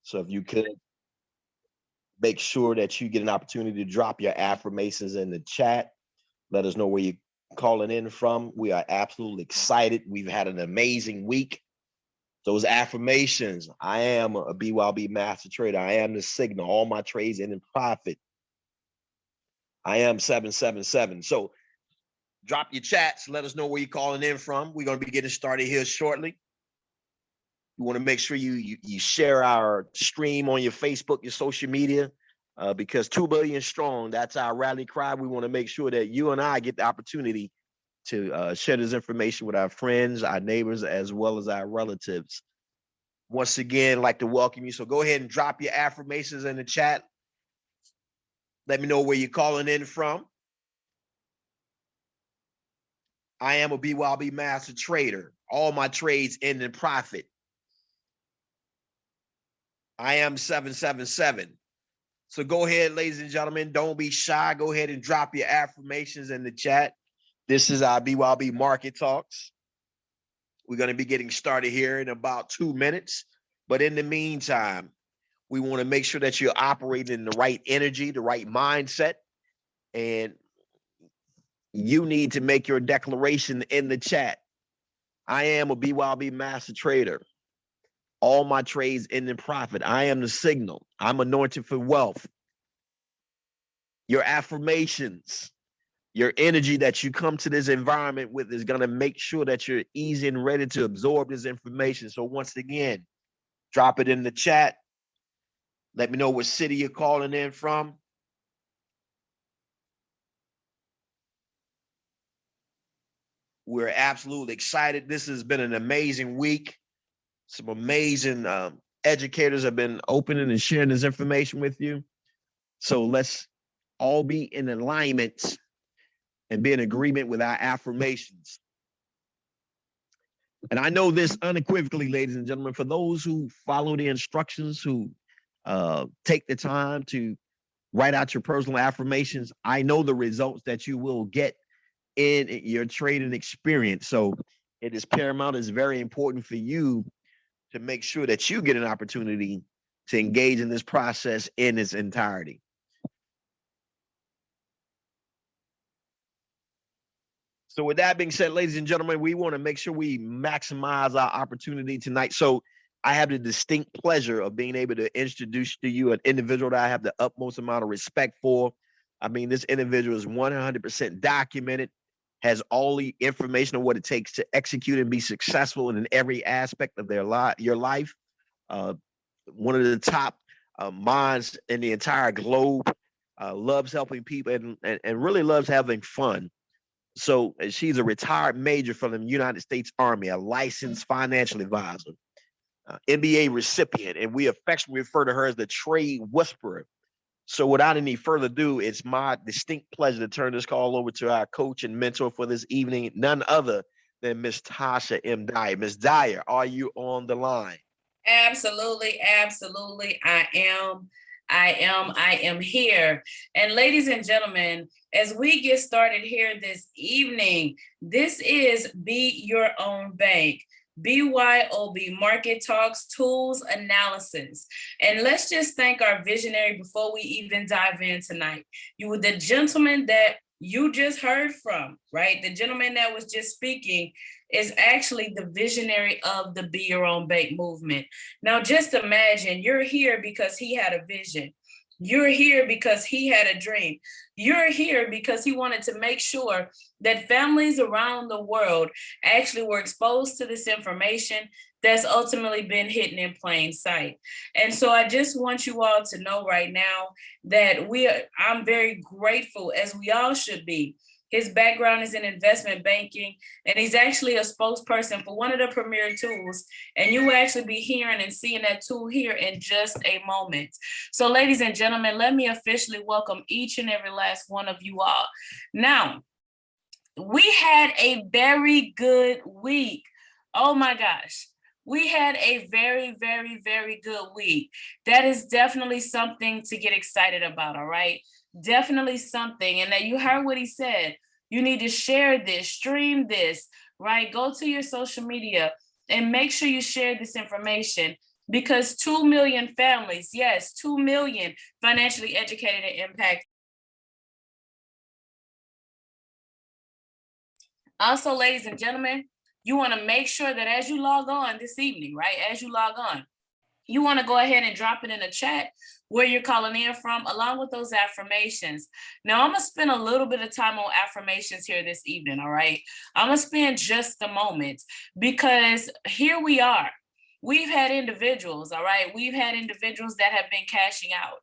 So if you could make sure that you get an opportunity to drop your affirmations in the chat. Let us know where you're calling in from. We are absolutely excited. We've had an amazing week. Those affirmations: I am a BYOB master trader. I am the signal. All my trades end in profit. I am 777. So drop your chats. Let us know where you're calling in from. We're going to be getting started here shortly. You want to make sure you share our stream on your Facebook, your social media, because 2 billion strong, that's our rally cry. We want to make sure that you and I get the opportunity to share this information with our friends, our neighbors, as well as our relatives. Once again, I'd like to welcome you. So go ahead and drop your affirmations in the chat. Let me know where you're calling in from. I am a BYOB master trader. All my trades end in profit. I am 777. So go ahead, ladies and gentlemen. Don't be shy. Go ahead and drop your affirmations in the chat. This is our BYOB Market Talks. We're going to be getting started here in about 2 minutes. But in the meantime, we want to make sure that you're operating in the right energy, the right mindset. And you need to make your declaration in the chat. I am a BYOB master trader. All my trades end in profit. I am the signal. I'm anointed for wealth. Your affirmations, your energy that you come to this environment with is going to make sure that you're easy and ready to absorb this information. So once again, drop it in the chat. Let me know what city you're calling in from. We're absolutely excited. This has been an amazing week. Some amazing educators have been opening and sharing this information with you. So let's all be in alignment and be in agreement with our affirmations. And I know this unequivocally, ladies and gentlemen, for those who follow the instructions, who take the time to write out your personal affirmations, I know the results that you will get in your trading experience. So it is paramount, it's very important for you to make sure that you get an opportunity to engage in this process in its entirety. So with that being said, ladies and gentlemen, we want to make sure we maximize our opportunity tonight. So I have the distinct pleasure of being able to introduce to you an individual that I have the utmost amount of respect for. I mean, this individual is 100% documented, has all the information on what it takes to execute and be successful in every aspect of your life. One of the top minds in the entire globe, loves helping people and really loves having fun. So she's a retired major from the United States Army, a licensed financial advisor, MBA recipient, and we affectionately refer to her as the trade whisperer. So without any further ado, it's my distinct pleasure to turn this call over to our coach and mentor for this evening, none other than Miss Tasha M. Dyer. Miss Dyer, are you on the line? Absolutely, absolutely. I am here. And ladies and gentlemen, as we get started here this evening, this is Be Your Own Bank. BYOB Market Talks Tools Analysis. And let's just thank our visionary before we even dive in tonight. You were the gentleman that you just heard from, right? The gentleman that was just speaking is actually the visionary of the Be Your Own Bank movement. Now, just imagine you're here because he had a vision. You're here because he had a dream. You're here because he wanted to make sure that families around the world actually were exposed to this information that's ultimately been hidden in plain sight. And so I just want you all to know right now that I'm very grateful, as we all should be. His background is in investment banking, and he's actually a spokesperson for one of the premier tools. And you will actually be hearing and seeing that tool here in just a moment. So, ladies and gentlemen, let me officially welcome each and every last one of you all. Now, we had a very good week. Oh my gosh. We had a very, very, very good week. That is definitely something to get excited about, all right? Definitely something. And that you heard what he said. You need to share this, stream this, right? Go to your social media and make sure you share this information because 2 million families, yes, 2 million financially educated and impacted. Also, ladies and gentlemen, you want to make sure that as you log on this evening, right, as you log on, you want to go ahead and drop it in the chat where you're calling in from, along with those affirmations. Now, I'm going to spend a little bit of time on affirmations here this evening, all right? I'm going to spend just a moment because here we are. We've had individuals, all right? We've had individuals that have been cashing out.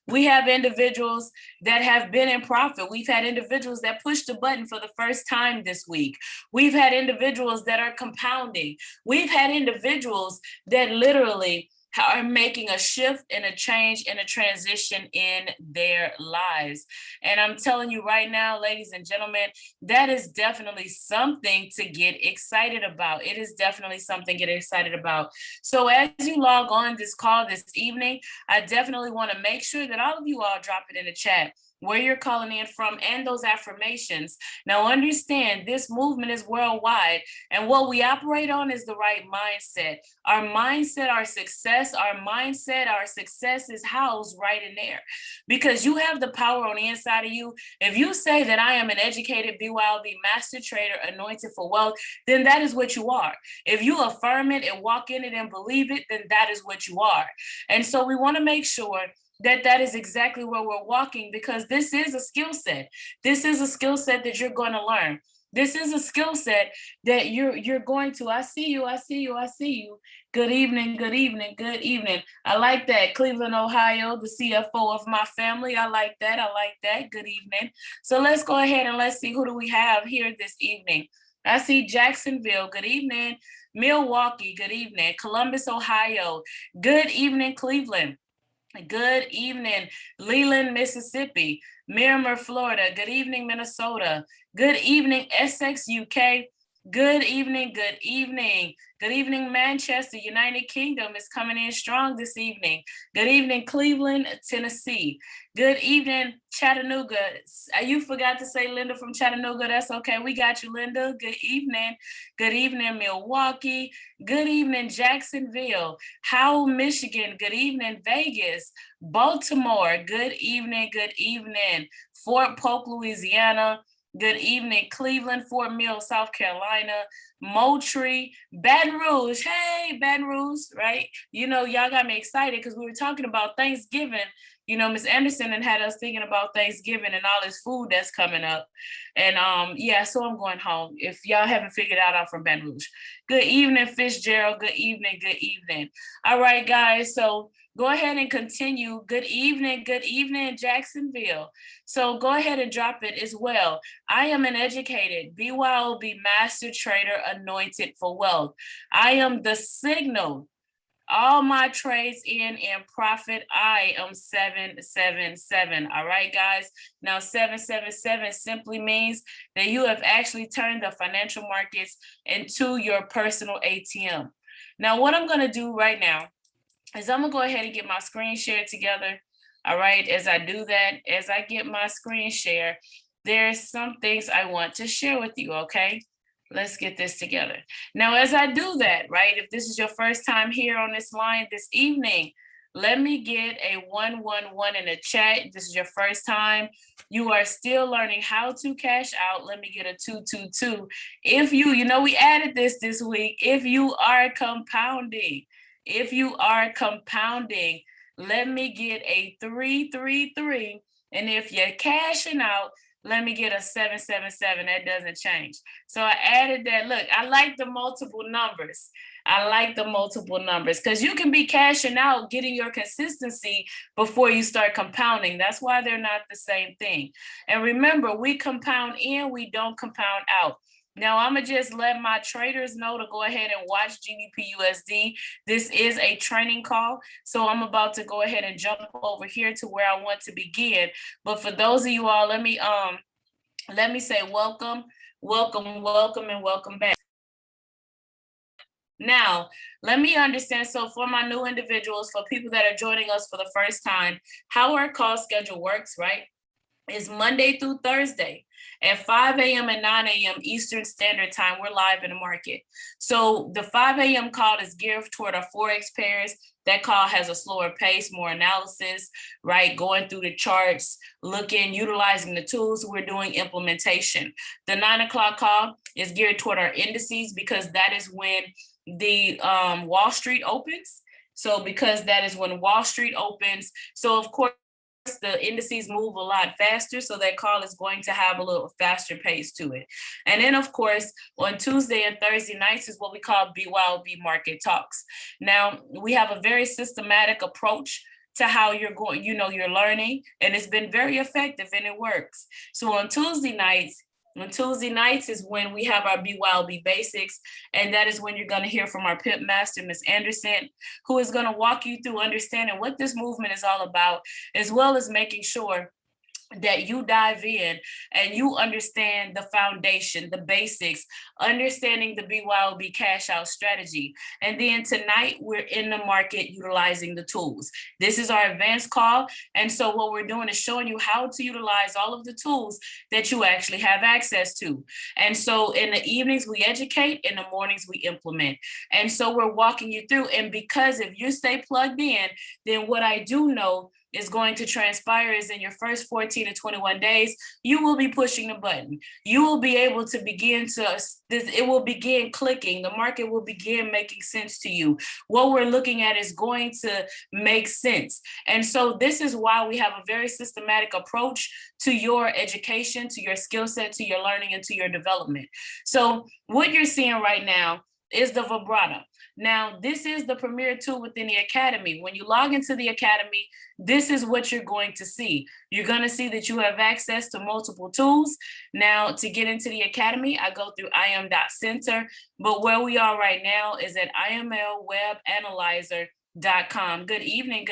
We have individuals that have been in profit. We've had individuals that pushed the button for the first time this week. We've had individuals that are compounding. We've had individuals that literally are making a shift and a change and a transition in their lives. And I'm telling you right now, ladies and gentlemen, that is definitely something to get excited about. It is definitely something to get excited about. So as you log on this call this evening, I definitely want to make sure that all of you all drop it in the chat where you're calling in from and those affirmations. Now understand this movement is worldwide, and what we operate on is the right mindset. Our mindset, our success is housed right in there, because you have the power on the inside of you. If you say that I am an educated BYOB master trader anointed for wealth, then that is what you are. If you affirm it and walk in it and believe it, then that is what you are. And so we want to make sure that that is exactly where we're walking, because this is a skill set. This is a skill set that you're going to learn. This is a skill set that you're going to. I see you. Good evening. I like that. Cleveland, Ohio, the CFO of my family. I like that. Good evening. So let's go ahead and let's see, who do we have here this evening? I see Jacksonville. Good evening. Milwaukee. Good evening. Columbus, Ohio. Good evening, Cleveland. Good evening, Leland, Mississippi. Miramar, Florida. Good evening, Minnesota. Good evening, Essex, UK. Good evening. Good evening, Manchester, United Kingdom is coming in strong this evening. Good evening, Cleveland, Tennessee. Good evening, Chattanooga. You forgot to say Linda from Chattanooga. That's okay. We got you, Linda. Good evening. Good evening, Milwaukee. Good evening, Jacksonville. Howell, Michigan. Good evening, Vegas. Baltimore. Good evening. Fort Polk, Louisiana. Good evening, Cleveland. Fort Mill, South Carolina. Moultrie, Baton Rouge. Hey, Baton Rouge, right? You know, y'all got me excited because we were talking about Thanksgiving. You know, Ms. Anderson had us thinking about Thanksgiving and all this food that's coming up. And yeah, so I'm going home. If y'all haven't figured out, I'm from Baton Rouge. Good evening, Fitzgerald. Good evening. All right, guys. So go ahead and continue. Good evening, Jacksonville. So go ahead and drop it as well. I am an educated BYOB master trader anointed for wealth. I am the signal. All my trades in profit. I am 777. All right, guys. Now 777 simply means that you have actually turned the financial markets into your personal ATM. Now, what I'm going to do right now is I'm going to go ahead and get my screen share together. All right. As I do that, as I get my screen share, there's some things I want to share with you. Okay. Let's get this together. Now, as I do that, right, if this is your first time here on this line this evening, let me get a 111 in the chat. This is your first time. You are still learning how to cash out. Let me get a 222. If you know, we added this week. If you are compounding, let me get a 333. And if you're cashing out, let me get a 777. That doesn't change. So I added that. Look, I like the multiple numbers because you can be cashing out, getting your consistency before you start compounding. That's why they're not the same thing. And remember, we compound in, we don't compound out. Now, I'm going to just let my traders know to go ahead and watch GBP/USD. This is a training call, so I'm about to go ahead and jump over here to where I want to begin. But for those of you all, let me say welcome back. Now, let me understand. So for my new individuals, for people that are joining us for the first time, how our call schedule works, right, is Monday through Thursday at 5 a.m. and 9 a.m. Eastern Standard Time. We're live in the market. So the 5 a.m. call is geared toward our FOREX pairs. That call has a slower pace, more analysis, right? Going through the charts, looking, utilizing the tools, we're doing implementation. The 9 o'clock call is geared toward our indices because that is when the Wall Street opens. So because that is when Wall Street opens, so of course, the indices move a lot faster, so that call is going to have a little faster pace to it. And then, of course, on Tuesday and Thursday nights is what we call BYOB market talks. Now, we have a very systematic approach to how you're going, you're learning, and it's been very effective and it works. So on Tuesday nights is when we have our BYOB basics, and that is when you're going to hear from our pimp master, Ms. Anderson, who is going to walk you through understanding what this movement is all about, as well as making sure that you dive in and you understand the foundation, the basics, understanding the BYOB cash out strategy. And then tonight we're in the market utilizing the tools. This is our advanced call. And so what we're doing is showing you how to utilize all of the tools that you actually have access to. And so in the evenings, we educate, in the mornings, we implement. And so we're walking you through. And because if you stay plugged in, then what I do know is going to transpire is in your first 14 to 21 days, you will be pushing the button. You will be able to it will begin clicking. The market will begin making sense to you. What we're looking at is going to make sense. And so this is why we have a very systematic approach to your education, to your skill set, to your learning, and to your development. So what you're seeing right now is the vibrato. Now, this is the premier tool within the Academy. When you log into the Academy, this is what you're going to see. You're going to see that you have access to multiple tools. Now, to get into the Academy, I go through im.center, but where we are right now is at imlwebanalyzer.com. Good evening,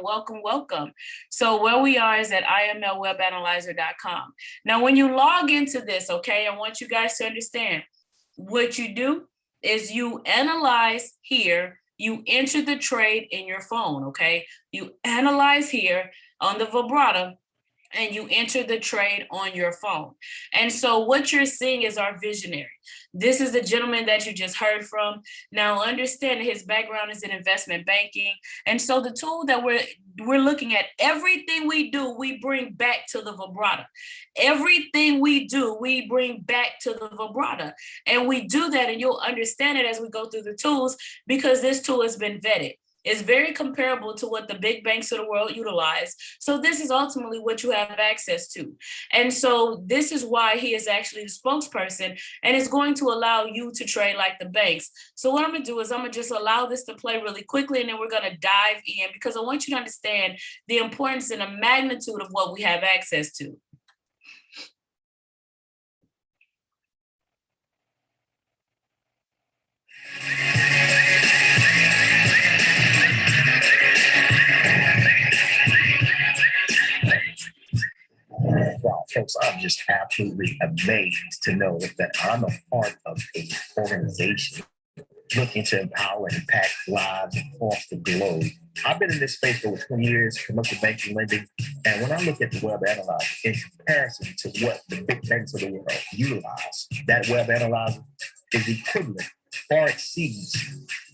welcome. So where we are is at imlwebanalyzer.com. Now, when you log into this, okay, I want you guys to understand what you do is you analyze here, you enter the trade in your phone, okay? You analyze here on the vibrato and you enter the trade on your phone. And so what you're seeing is our visionary. This is the gentleman that you just heard from. Now understand his background is in investment banking. And so the tool that we're looking at, everything we do, we bring back to the vibrato. Everything we do, we bring back to the vibrato. And we do that, and you'll understand it as we go through the tools, because this tool has been vetted. It's very comparable to what the big banks of the world utilize. So this is ultimately what you have access to. And so this is why he is actually the spokesperson, and it's going to allow you to trade like the banks. So what I'm gonna do is I'm gonna just allow this to play really quickly, and then we're gonna dive in, because I want you to understand the importance and the magnitude of what we have access to. Wow, folks, I'm just absolutely amazed to know that I'm a part of an organization looking to empower and impact lives across the globe. I've been in this space for over 20 years, commercial banking, lending, and when I look at the web analyzer in comparison to what the big banks of the world utilize, that web analyzer is equivalent, far exceeds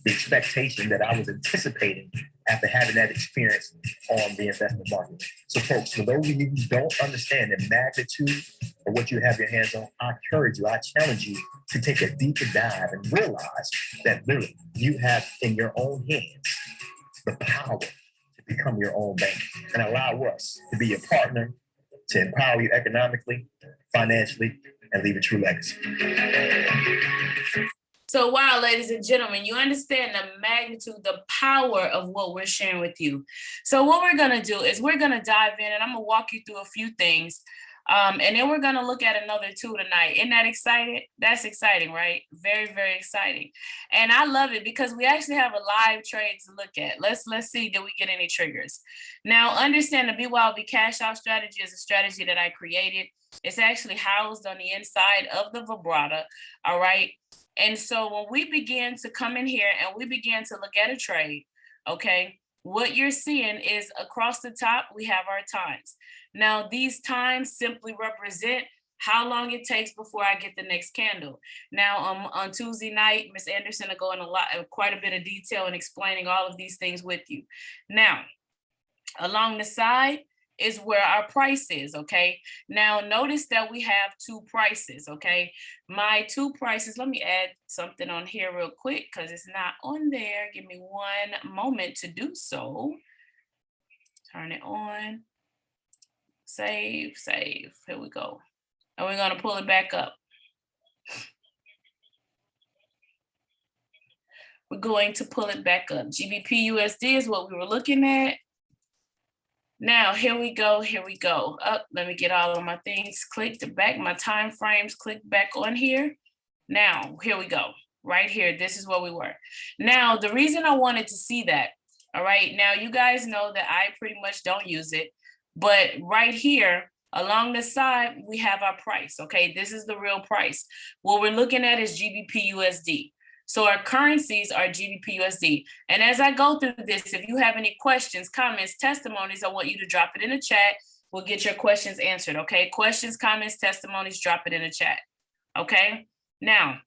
the expectation that I was anticipating after having that experience on the investment market. So folks, for those of you who don't understand the magnitude of what you have your hands on, I encourage you, I challenge you to take a deeper dive and realize that literally you have in your own hands the power to become your own bank and allow us to be your partner to empower you economically, financially, and leave a true legacy. So wow, ladies and gentlemen, you understand the magnitude, the power of what we're sharing with you. So what we're gonna do is we're gonna dive in, and I'm gonna walk you through a few things. And then we're gonna look at another tool tonight. Isn't that exciting? That's exciting, right? Very, very exciting. And I love it because we actually have a live trade to look at. Let's see, did we get any triggers? Now understand the BYOB cash out strategy is a strategy that I created. It's actually housed on the inside of the vibrato, all right? And so when we begin to come in here and we begin to look at a trade, okay, what you're seeing is across the top, we have our times. Now, these times simply represent how long it takes before I get the next candle. Now, on Tuesday night, Ms. Anderson will go in quite a bit of detail in explaining all of these things with you. Now, along the side is where our price is, okay? Now, notice that we have two prices, okay? My two prices, let me add something on here real quick because it's not on there. Give me one moment to do so. Turn it on. Save. Here we go. And we're gonna pull it back up. We're going to pull it back up. GBP USD is what we were looking at. Now, here we go. Let me get all of my things. Click the back, my time frames, click back on here. Now, here we go. Right here, this is where we were. Now, the reason I wanted to see that, all right, now you guys know that I pretty much don't use it, but right here, along the side, we have our price, okay? This is the real price. What we're looking at is GBP USD. So our currencies are GBP USD. And as I go through this, if you have any questions, comments, testimonies, I want you to drop it in the chat. We'll get your questions answered, okay? Questions, comments, testimonies, drop it in the chat, okay? Now,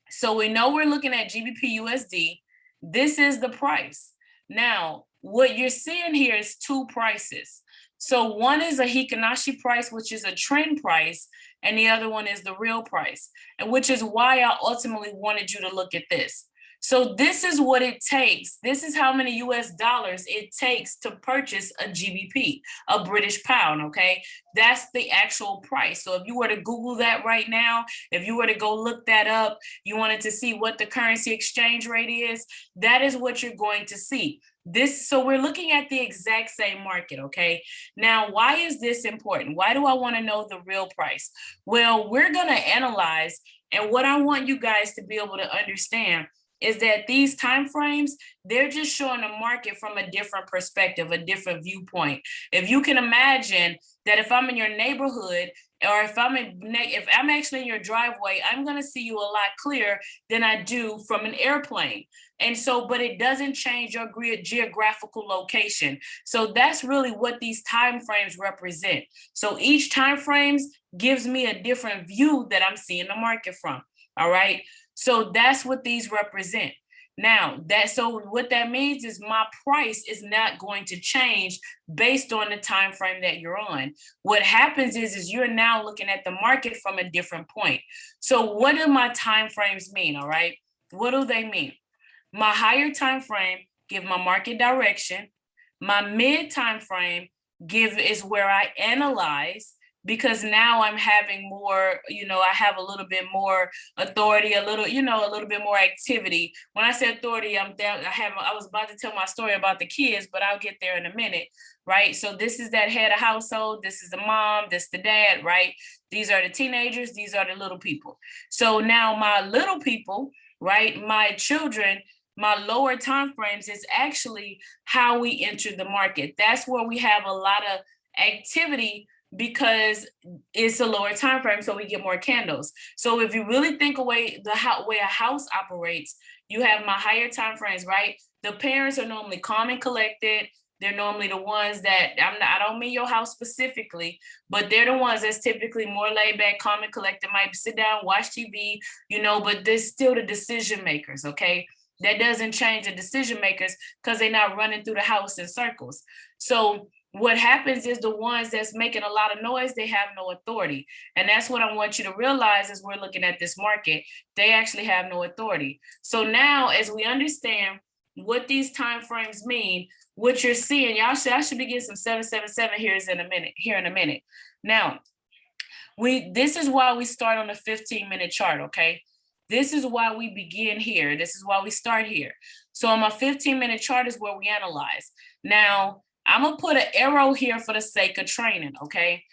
so we know we're looking at GBP USD. This is the price. Now, what you're seeing here is two prices. So one is a Hikinashi price, which is a trend price, and the other one is the real price, and which is why I ultimately wanted you to look at this. So this is what it takes. This is how many US dollars it takes to purchase a GBP, a British pound, okay? That's the actual price. So if you were to Google that right now, if you were to go look that up, you wanted to see what the currency exchange rate is, that is what you're going to see. So we're looking at the exact same market, okay? Now, why is this important? Why do I want to know the real price? Well, we're going to analyze, and what I want you guys to be able to understand is that these time frames, they're just showing the market from a different perspective, a different viewpoint. If you can imagine that if I'm in your neighborhood, or if I'm actually in your driveway, I'm gonna see you a lot clearer than I do from an airplane. And so, but it doesn't change your geographical location. So that's really what these time frames represent. So each time frames gives me a different view that I'm seeing the market from, all right? So that's what these represent. Now, so what that means is my price is not going to change based on the time frame that you're on. What happens is you're now looking at the market from a different point. So what do my time frames mean, all right? What do they mean? My higher time frame give my market direction. My mid time frame is where I analyze, because now I'm having more, I have a little bit more authority, a little bit more activity. When I say authority, I was about to tell my story about the kids, but I'll get there in a minute, right? So this is that head of household, this is the mom, this is the dad, right? These are the teenagers, these are the little people. So now my little people, right, my children, my lower time frames is actually how we enter the market. That's where we have a lot of activity, because it's a lower time frame, so we get more candles. So if you really think away the way a house operates, you have my higher time frames, right? The parents are normally calm and collected. They're normally the ones that, I don't mean your house specifically, but they're the ones that's typically more laid back, calm and collected, might sit down, watch TV, but they're still the decision makers, okay? That doesn't change the decision makers because they're not running through the house in circles. So what happens is the ones that's making a lot of noise, they have no authority. And that's what I want you to realize as we're looking at this market. They actually have no authority. So now, as we understand what these time frames mean, what you're seeing, I should be getting some 777 here in a minute. Now, this is why we start on the 15-minute chart, okay? This is why we begin here. This is why we start here. So on my 15-minute chart is where we analyze. Now, I'm gonna put an arrow here for the sake of training, okay?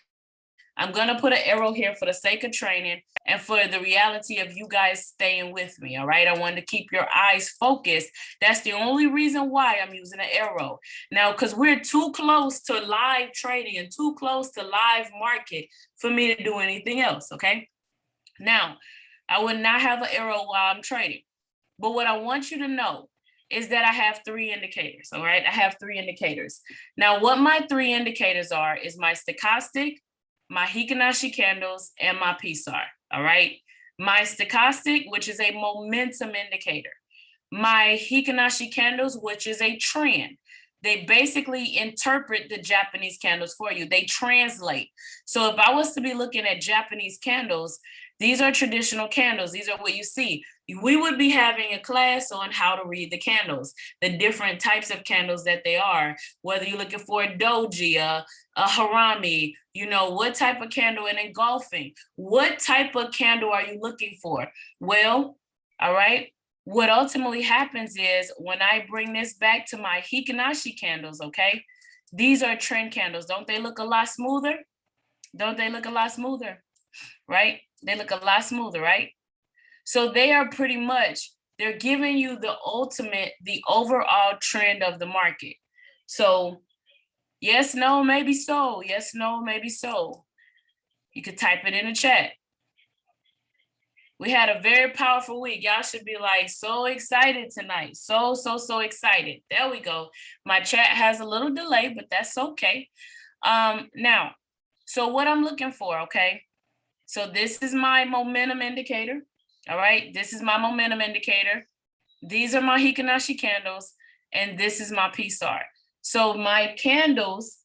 I'm gonna put an arrow here for the sake of training and for the reality of you guys staying with me, all right? I wanted to keep your eyes focused. That's the only reason why I'm using an arrow. Now, because we're too close to live trading and too close to live market for me to do anything else, okay? Now, I would not have an arrow while I'm trading. But what I want you to know is that I have 3 indicators, all right? I have 3 indicators. Now, what my 3 indicators are is my stochastic, my Hikinashi candles, and my PSAR, all right? My stochastic, which is a momentum indicator. My Hikinashi candles, which is a trend. They basically interpret the Japanese candles for you. They translate. So if I was to be looking at Japanese candles, these are traditional candles. These are what you see. We would be having a class on how to read the candles, the different types of candles that they are, whether you're looking for a doji, a harami, you know, what type of candle, and engulfing. What type of candle are you looking for? Well, all right. What ultimately happens is when I bring this back to my Hikinashi candles, okay, these are trend candles. Don't they look a lot smoother? Don't they look a lot smoother, right? They look a lot smoother, right? So they are pretty much, they're giving you the ultimate, the overall trend of the market. So yes, no, maybe so. Yes, no, maybe so. You could type it in the chat. We had a very powerful week. Y'all should be like so excited tonight. So excited. There we go. My chat has a little delay, but that's okay. Now, so what I'm looking for, okay? So this is my momentum indicator. All right, this is my momentum indicator. These are my Hikinashi candles, and this is my PSAR. So my candles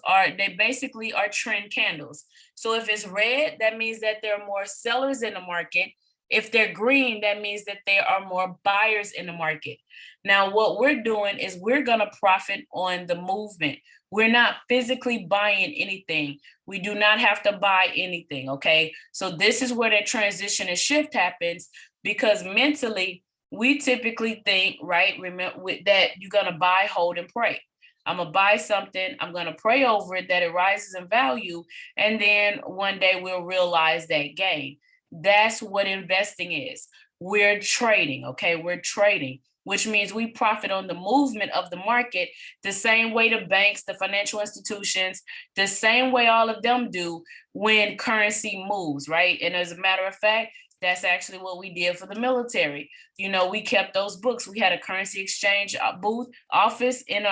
are, they basically are trend candles. So if it's red, that means that there are more sellers in the market. If they're green, that means that there are more buyers in the market. Now, what we're doing is we're gonna profit on the movement. We're not physically buying anything. We do not have to buy anything, okay? So this is where that transition and shift happens, because mentally, we typically think, right, remember that you're gonna buy, hold, and pray. I'm gonna buy something, I'm gonna pray over it, that it rises in value, and then one day we'll realize that gain. That's what investing is. We're trading, okay? We're trading, which means we profit on the movement of the market the same way the banks, the financial institutions, the same way all of them do when currency moves, right? And as a matter of fact, that's actually what we did for the military. You know, we kept those books. We had a currency exchange booth office in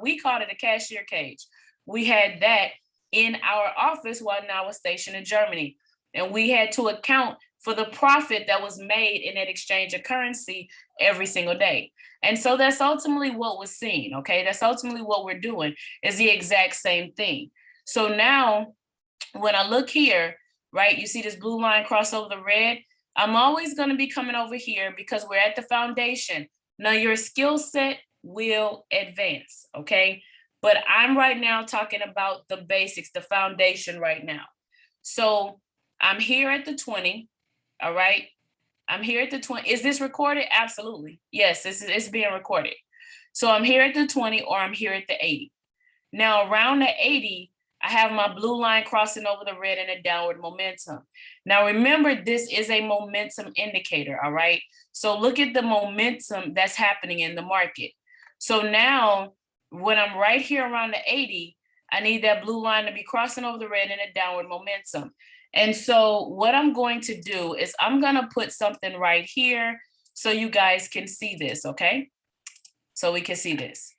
we called it a cashier cage. We had that in our office while I was stationed in Germany. And we had to account for the profit that was made in that exchange of currency every single day. And so that's ultimately what was seen, okay? That's ultimately what we're doing, is the exact same thing. So now when I look here, right, you see this blue line cross over the red? I'm always gonna be coming over here because we're at the foundation. Now your skill set will advance, okay? But I'm right now talking about the basics, the foundation right now. So I'm here at the 20, all right? I'm here at the 20. Is this recorded? Absolutely. Yes, it's being recorded. So I'm here at the 20 or I'm here at the 80. Now around the 80, I have my blue line crossing over the red in a downward momentum. Now remember, this is a momentum indicator, all right? So look at the momentum that's happening in the market. So now when I'm right here around the 80, I need that blue line to be crossing over the red in a downward momentum. And so what I'm going to do is I'm gonna put something right here so you guys can see this, okay? So we can see this.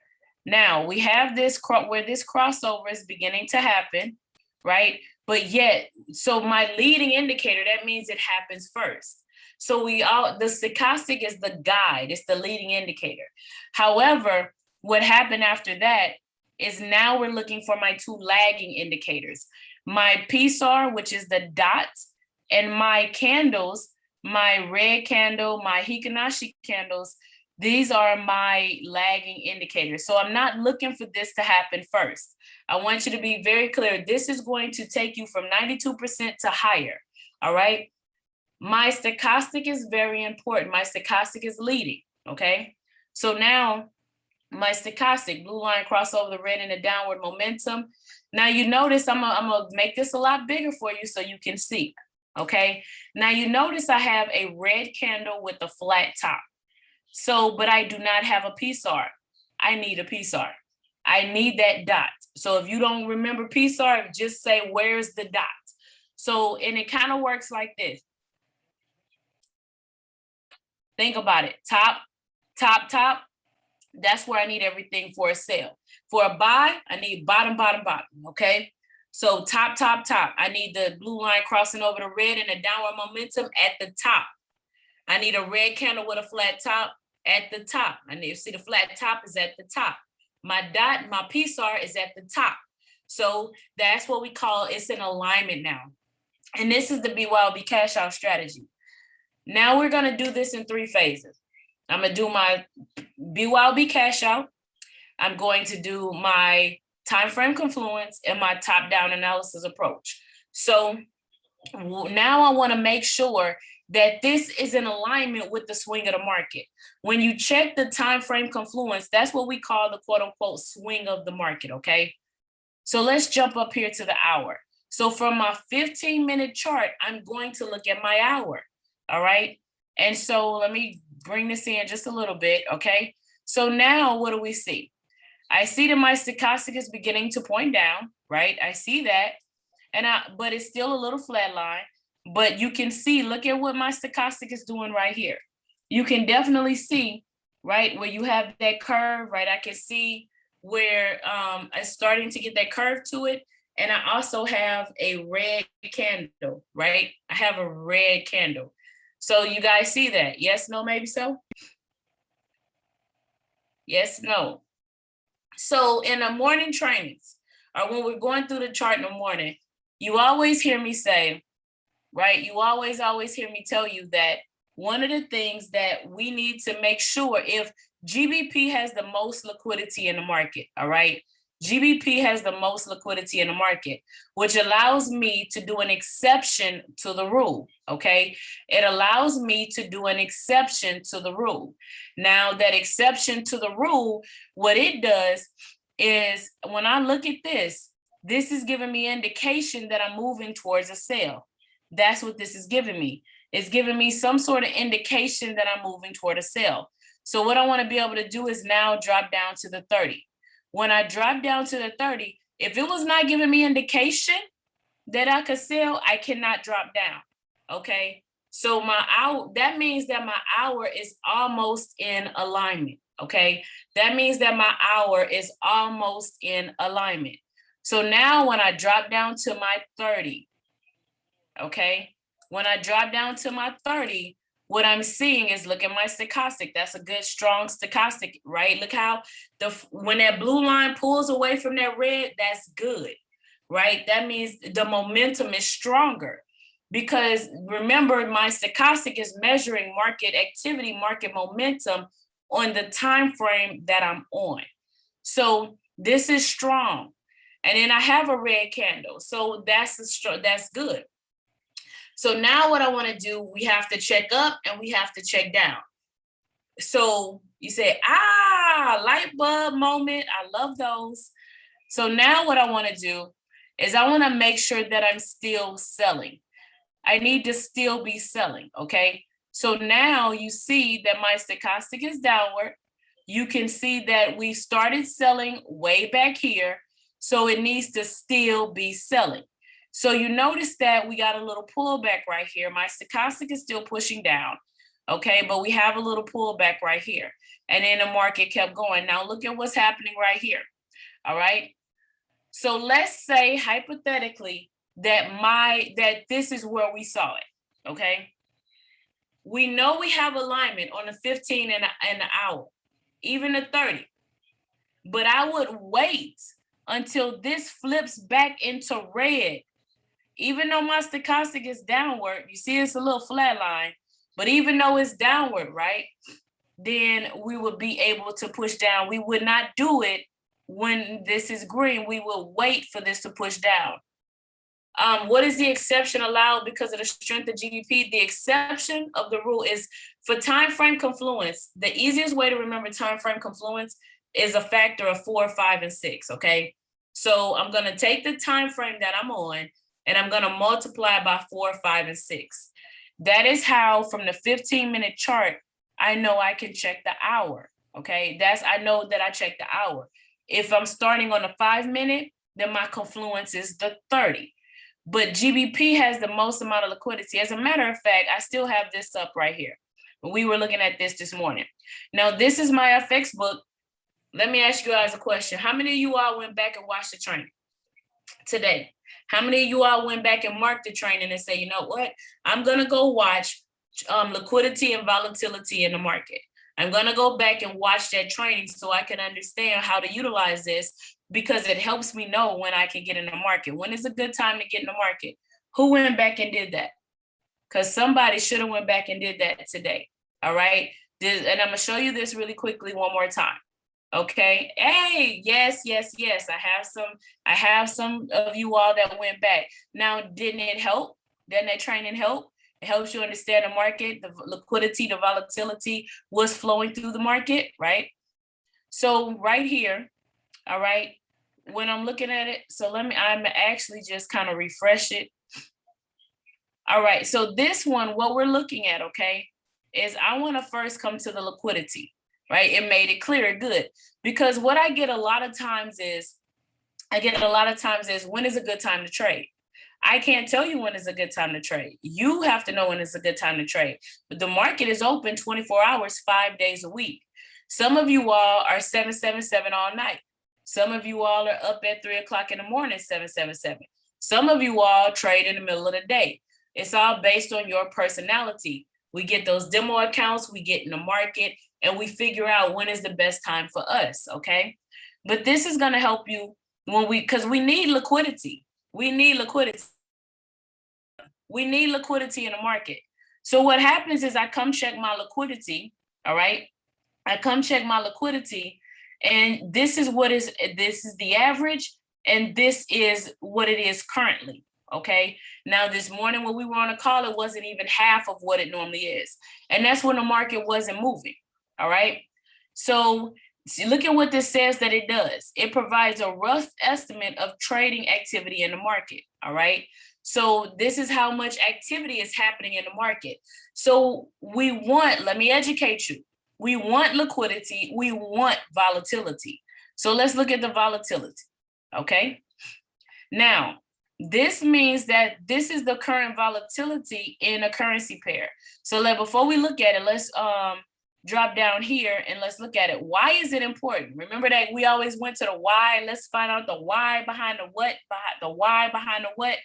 Now we have this where this crossover is beginning to happen, right? But yet, so my leading indicator, that means it happens first. So the stochastic is the guide, it's the leading indicator. However, what happened after that is now we're looking for my two lagging indicators. My PSAR, which is the dot, and my candles, my red candle, my Hikinashi candles, these are my lagging indicators. So I'm not looking for this to happen first. I want you to be very clear. This is going to take you from 92% to higher, all right? My stochastic is very important. My stochastic is leading, okay? So now my stochastic, blue line cross over the red in a downward momentum. Now you notice I'm gonna make this a lot bigger for you so you can see, okay? Now you notice I have a red candle with a flat top. So, but I do not have a PSAR. I need a PSAR. I need that dot. So if you don't remember PSAR, just say, where's the dot? So, and it kind of works like this. Think about it, top, top, top. That's where I need everything for a sell. For a buy, I need bottom, bottom, bottom, okay? So top, top, top. I need the blue line crossing over the red and a downward momentum at the top. I need a red candle with a flat top at the top. I need to see the flat top is at the top. My dot, my PSAR is at the top. So that's what we call, it's in alignment now. And this is the BYOB cash out strategy. Now we're gonna do this in 3 phases. I'm gonna do my BYOB cash out. I'm going to do my time frame confluence and my top down analysis approach. So now I wanna make sure that this is in alignment with the swing of the market. When you check the time frame confluence, that's what we call the quote unquote swing of the market, okay? So let's jump up here to the hour. So from my 15-minute chart, I'm going to look at my hour, all right? And so let me bring this in just a little bit, okay? So now what do we see? I see that my stochastic is beginning to point down, right? I see that, but it's still a little flat line. But you can see, look at what my stochastic is doing right here. You can definitely see, right, where you have that curve, right? I can see where it's starting to get that curve to it. And I also have a red candle, right? I have a red candle. So you guys see that? Yes, no, maybe so? Yes, no. So in the morning trainings, or when we're going through the chart in the morning, you always hear me say, right? You always hear me tell you that one of the things that we need to make sure, if GBP has the most liquidity in the market, all right? GBP has the most liquidity in the market, which allows me to do an exception to the rule, okay? It allows me to do an exception to the rule. Now, that exception to the rule, what it does is when I look at this is giving me indication that I'm moving towards a sell. That's what this is giving me. It's giving me some sort of indication that I'm moving toward a sell. So what I want to be able to do is now drop down to the 30. When I drop down to the 30, if it was not giving me indication that I could sell, I cannot drop down, okay? So my hour, that means that my hour is almost in alignment, okay? That means that my hour is almost in alignment. So now when I drop down to my 30, okay? When I drop down to my 30, what I'm seeing is, look at my stochastic. That's a good, strong stochastic, right? Look how when that blue line pulls away from that red, that's good, right? That means the momentum is stronger because remember, my stochastic is measuring market activity, market momentum on the time frame that I'm on. So this is strong. And then I have a red candle. So that's good. So now what I want to do, we have to check up and we have to check down. So you say, light bulb moment. I love those. So now what I want to do is I want to make sure that I'm still selling. I need to still be selling, okay? So now you see that my stochastic is downward. You can see that we started selling way back here. So it needs to still be selling. So you notice that we got a little pullback right here. My stochastic is still pushing down, okay? But we have a little pullback right here. And then the market kept going. Now look at what's happening right here, all right? So let's say hypothetically that this is where we saw it, okay? We know we have alignment on the 15 and the hour, even the 30. But I would wait until this flips back into red. Even though my stochastic is downward, you see it's a little flat line, but even though it's downward, right, then we would be able to push down. We would not do it when this is green. We will wait for this to push down. What is the exception allowed because of the strength of GBP? The exception of the rule is for time frame confluence. The easiest way to remember time frame confluence is a factor of 4, 5, and 6, okay? So I'm gonna take the time frame that I'm on and I'm gonna multiply by 4, 5, and 6. That is how from the 15-minute chart, I know I can check the hour, okay? I know that I check the hour. If I'm starting on the 5-minute, then my confluence is the 30. But GBP has the most amount of liquidity. As a matter of fact, I still have this up right here. We were looking at this morning. Now, this is my FX book. Let me ask you guys a question. How many of you all went back and watched the training today? How many of you all went back and marked the training and say, you know what, I'm gonna go watch liquidity and volatility in the market. I'm gonna go back and watch that training so I can understand how to utilize this, because it helps me know when I can get in the market. When is a good time to get in the market? Who went back and did that? Because somebody should have went back and did that today. All right. And I'm gonna show you this really quickly one more time. Okay. Hey, yes. I have some of you all that went back. Now, didn't it help? Didn't that training help? It helps you understand the market, the liquidity, the volatility was flowing through the market, right? So right here, all right, when I'm looking at it, so I'm actually just kind of refresh it. All right, so this one, what we're looking at, okay, is I want to first come to the liquidity, right? It made it clear, good. Because what I get a lot of times is, when is a good time to trade? I can't tell you when is a good time to trade. You have to know when it's a good time to trade. But the market is open 24 hours, 5 days a week. Some of you all are 777 all night. Some of you all are up at 3 o'clock in the morning, 777. Some of you all trade in the middle of the day. It's all based on your personality. We get those demo accounts, we get in the market, and we figure out when is the best time for us, okay? But this is gonna help you because we need liquidity. We need liquidity. We need liquidity in the market. So what happens is I come check my liquidity, all right? I come check my liquidity, and this is the average, and this is what it is currently. Okay. Now this morning when we were on a call, it wasn't even half of what it normally is. And that's when the market wasn't moving. All right. So look at what this says that it does. It provides a rough estimate of trading activity in the market. All right. So this is how much activity is happening in the market. So let me educate you. We want liquidity. We want volatility. So let's look at the volatility. Okay. Now, this means that this is the current volatility in a currency pair. So before we look at it, let's drop down here and let's look at it. Why is it important? Remember that we always went to the why. Let's find out the why behind the what, the why behind the what.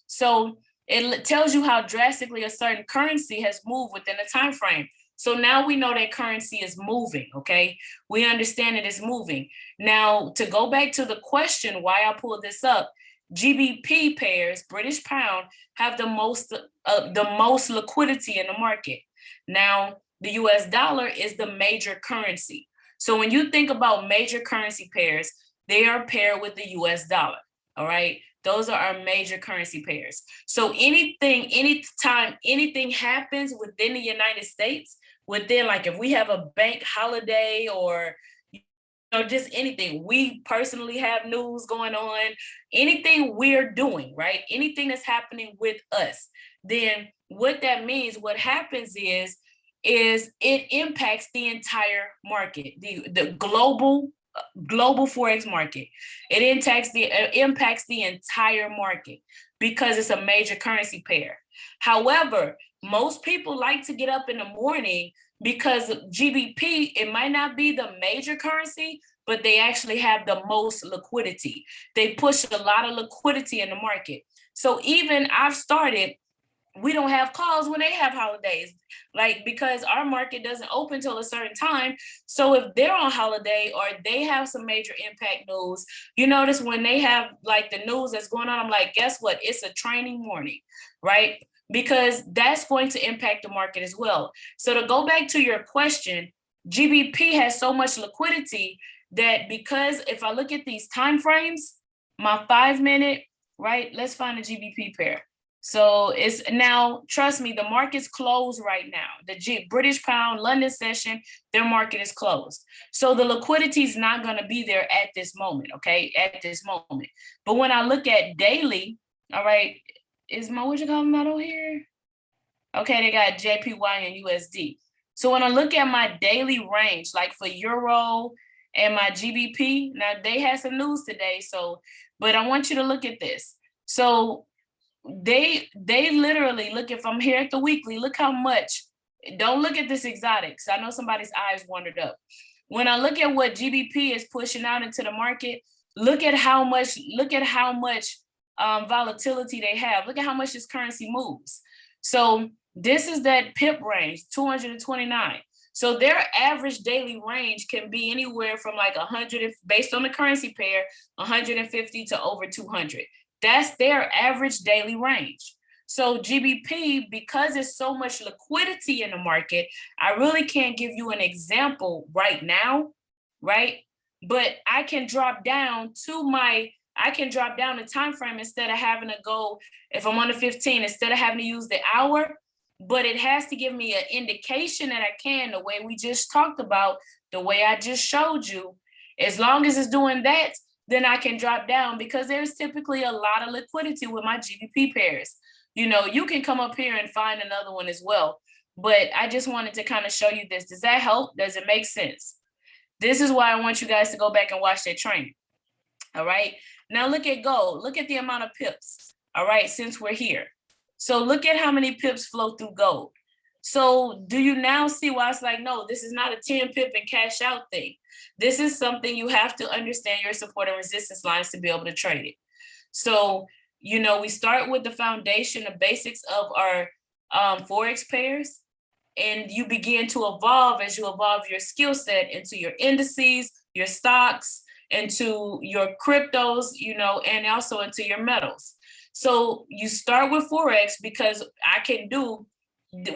So it tells you how drastically a certain currency has moved within a time frame. So now we know that currency is moving, okay? We understand it is moving. Now, to go back to the question, why I pulled this up, GBP pairs, British pound, have the most liquidity in the market. Now, the US dollar is the major currency. So when you think about major currency pairs, they are paired with the US dollar, all right? Those are our major currency pairs. So anytime anything happens within the United States, like if we have a bank holiday or just anything, we personally have news going on, anything we're doing, right? Anything that's happening with us, then what that means, what happens is it impacts the entire market, the global Forex market. It impacts the entire market because it's a major currency pair. However, most people like to get up in the morning because GBP, it might not be the major currency, but they actually have the most liquidity. They push a lot of liquidity in the market. So even we don't have calls when they have holidays, because our market doesn't open till a certain time. So if they're on holiday or they have some major impact news, you notice when they have the news that's going on, I'm like, guess what? It's a training morning, right? Because that's going to impact the market as well. So to go back to your question, GBP has so much liquidity that because if I look at these time frames, my 5 minute, right? Let's find a GBP pair. So it's now, trust me, the market's closed right now. The British pound London session, their market is closed. So the liquidity is not going to be there at this moment, okay? At this moment. But when I look at daily, all right, is my, what you call model here? Okay, they got JPY and USD. So when I look at my daily range, like for Euro and my GBP, now they had some news today. So, but I want you to look at this. So they literally, look, if I'm here at the weekly, look how much, don't look at this exotics. I know somebody's eyes wandered up. When I look at what GBP is pushing out into the market, look at how much volatility they have. Look at how much this currency moves. So this is that pip range, 229. So their average daily range can be anywhere from like 100, based on the currency pair, 150 to over 200. That's their average daily range. So GBP, because there's so much liquidity in the market, I really can't give you an example right now, right? But I can drop down the time frame instead of having to go, if I'm on the 15, instead of having to use the hour, but it has to give me an indication that I can, the way we just talked about, the way I just showed you. As long as it's doing that, then I can drop down, because there's typically a lot of liquidity with my GBP pairs. You know, you can come up here and find another one as well, but I just wanted to kind of show you this. Does that help? Does it make sense? This is why I want you guys to go back and watch that training. All right. Now look at gold. Look at the amount of pips. All right. Since we're here. So look at how many pips flow through gold. So do you now see why it's like, no, this is not a 10 pip and cash out thing. This is something you have to understand your support and resistance lines to be able to trade it. So, you know, we start with the foundation, the basics of our Forex pairs. And you begin to evolve as you evolve your skill set into your indices, your stocks, into your cryptos, you know, and also into your metals. So you start with Forex because I can do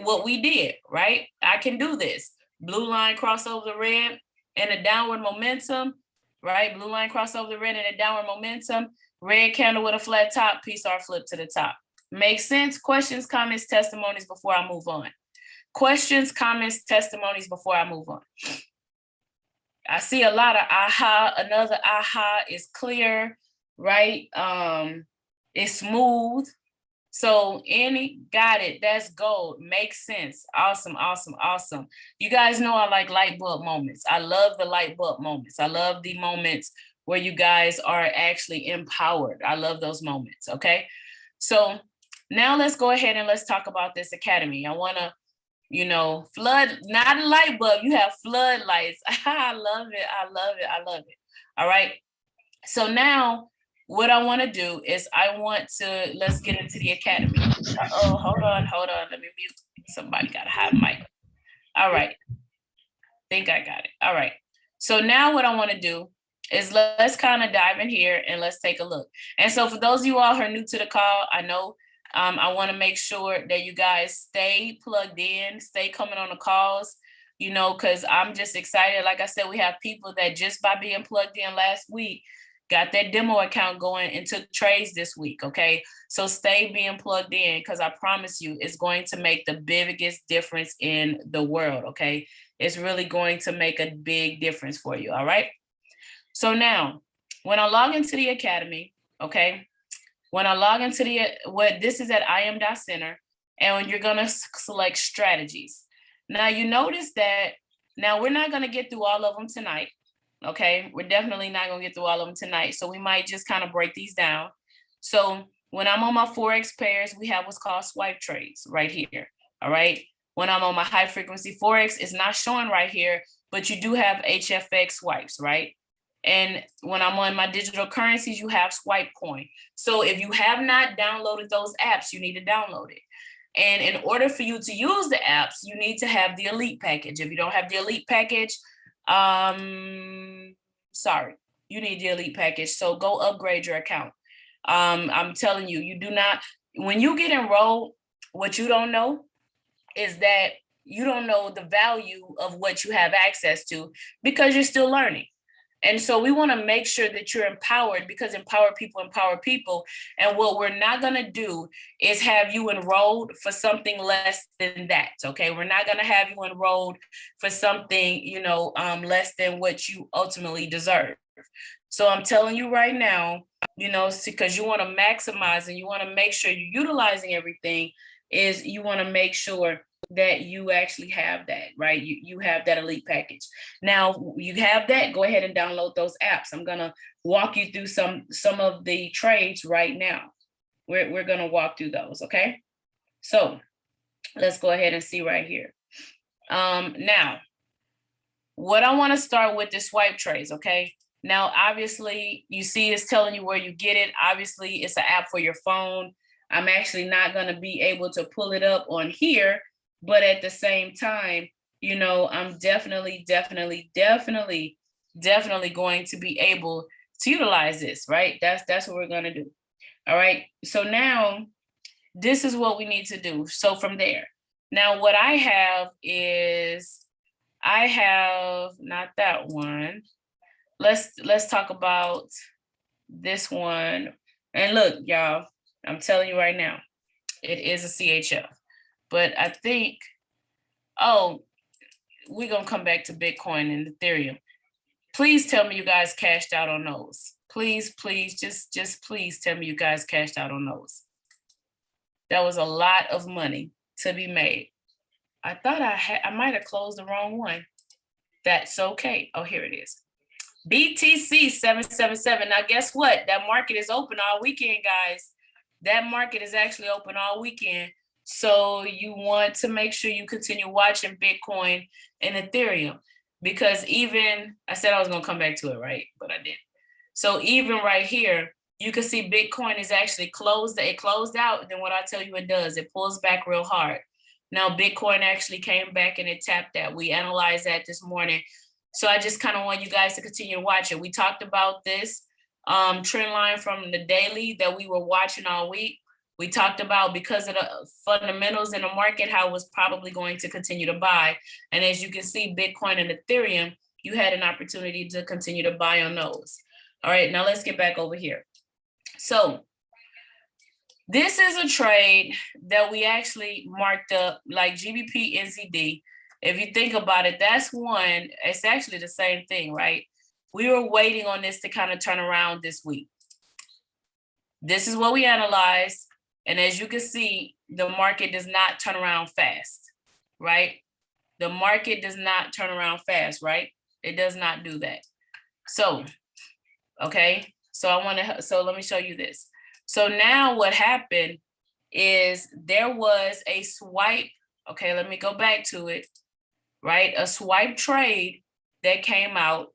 what we did, right? I can do this. Blue line cross over the red and a downward momentum, right? Blue line cross over the red and a downward momentum. Red candle with a flat top, PSR flip to the top. Makes sense? Questions, comments, testimonies before I move on. Questions, comments, testimonies before I move on. I see a lot of aha. Another aha is clear, right? It's smooth. So any, got it, that's gold, makes sense. Awesome, awesome, awesome. You guys know I like light bulb moments. I love the light bulb moments. I love the moments where you guys are actually empowered. I love those moments, okay? So now let's go ahead and let's talk about this academy. I wanna, you know, flood, not a light bulb, you have floodlights. I love it, I love it, I love it. All right, so now what I want to do is let's get into the academy. Oh, hold on, let me mute. Somebody got a hot mic. All right, think I got it. All right, so now what I want to do is let's kind of dive in here and let's take a look. And so for those of you all who are new to the call, I know I want to make sure that you guys stay plugged in, stay coming on the calls, you know, because I'm just excited. Like I said, we have people that just by being plugged in last week, got that demo account going and took trades this week, okay? So stay being plugged in, because I promise you it's going to make the biggest difference in the world, okay? It's really going to make a big difference for you, all right? So now, when I log into the academy, okay? When I log into this is at IM.center, and when you're gonna select strategies. Now you notice that, now we're not gonna get through all of them tonight, okay? We're definitely not gonna get through all of them tonight. So we might just kind of break these down. So when I'm on my Forex pairs, we have what's called swipe trades right here, all right? When I'm on my high frequency Forex, it's not showing right here, but you do have HFX swipes, right? And when I'm on my digital currencies, you have Swipe Coin. So if you have not downloaded those apps, you need to download it. And in order for you to use the apps, you need to have the Elite package. If you don't have the Elite package, sorry, you need the Elite package. So go upgrade your account. I'm telling you, you do not, when you get enrolled, what you don't know is that you don't know the value of what you have access to because you're still learning. And so we want to make sure that you're empowered, because empower people empower people. And what we're not going to do is have you enrolled for something less than that. Okay. We're not going to have you enrolled for something, you know, less than what you ultimately deserve. So I'm telling you right now, you know, because you want to maximize and you want to make sure you're utilizing everything, is you want to make sure that you actually have that, right? You have that Elite package. Now you have that, go ahead and download those apps. I'm gonna walk you through some of the trades right now. We're gonna walk through those, okay? So let's go ahead and see right here. Now, what I wanna start with is swipe trades, okay? Now, obviously, you see it's telling you where you get it. Obviously, it's an app for your phone. I'm actually not going to be able to pull it up on here, but at the same time, you know, I'm definitely going to be able to utilize this, right? That's what we're going to do. All right. So now this is what we need to do. So from there, now what I have is, I have not that one. Let's talk about this one. And look, y'all, I'm telling you right now, it is a CHF. But I think, oh, we're gonna come back to Bitcoin and Ethereum. Please tell me you guys cashed out on those. Please, just please tell me you guys cashed out on those. That was a lot of money to be made. I thought I might have closed the wrong one. That's okay. Oh, here it is. BTC 777. Now, guess what? That market is open all weekend, guys. That market is actually open all weekend. So you want to make sure you continue watching Bitcoin and Ethereum, because even, I said I was going to come back to it, right? But I didn't. So even right here, you can see Bitcoin is actually closed. It closed out. Then what I tell you it does, it pulls back real hard. Now, Bitcoin actually came back and it tapped that. We analyzed that this morning. So I just kind of want you guys to continue to watch it. We talked about this trend line from the daily that we were watching all week. We talked about, because of the fundamentals in the market, how it was probably going to continue to buy. And as you can see, Bitcoin and Ethereum, you had an opportunity to continue to buy on those. All right, now let's get back over here. So this is a trade that we actually marked up like GBP NZD. If you think about it, that's one, it's actually the same thing, right? We were waiting on this to kind of turn around this week. This is what we analyzed. And as you can see, the market does not turn around fast, right? The market does not turn around fast, right? It does not do that. So, okay. So let me show you this. So now what happened is there was a swipe. Okay, let me go back to it, right? A swipe trade that came out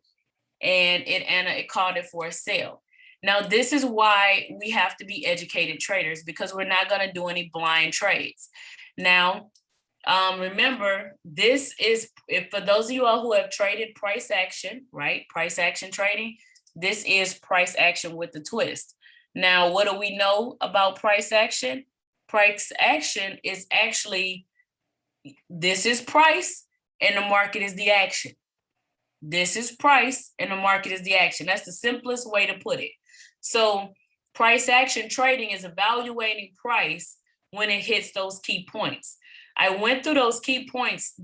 and it called it for a sale. Now, this is why we have to be educated traders, because we're not going to do any blind trades. Now, remember, this is, if for those of you all who have traded price action, right? Price action trading, this is price action with the twist. Now, what do we know about price action? Price action is actually, this is price and the market is the action. This is price and the market is the action. That's the simplest way to put it. So price action trading is evaluating price when it hits those key points. I went through those key points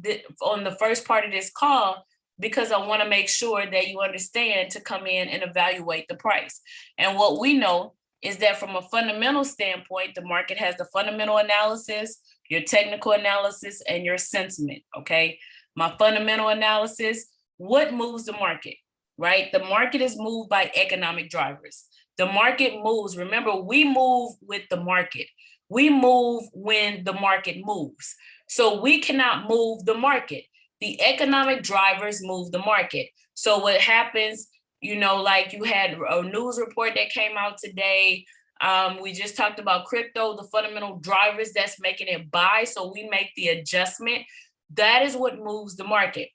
on the first part of this call because I want to make sure that you understand to come in and evaluate the price. And what we know is that from a fundamental standpoint, the market has the fundamental analysis, your technical analysis, and your sentiment, okay? My fundamental analysis, what moves the market, right? The market is moved by economic drivers. The market moves, remember, we move with the market. We move when the market moves. So we cannot move the market. The economic drivers move the market. So what happens, you know, like you had a news report that came out today. We just talked about crypto, the fundamental drivers that's making it buy. So we make the adjustment. That is what moves the market.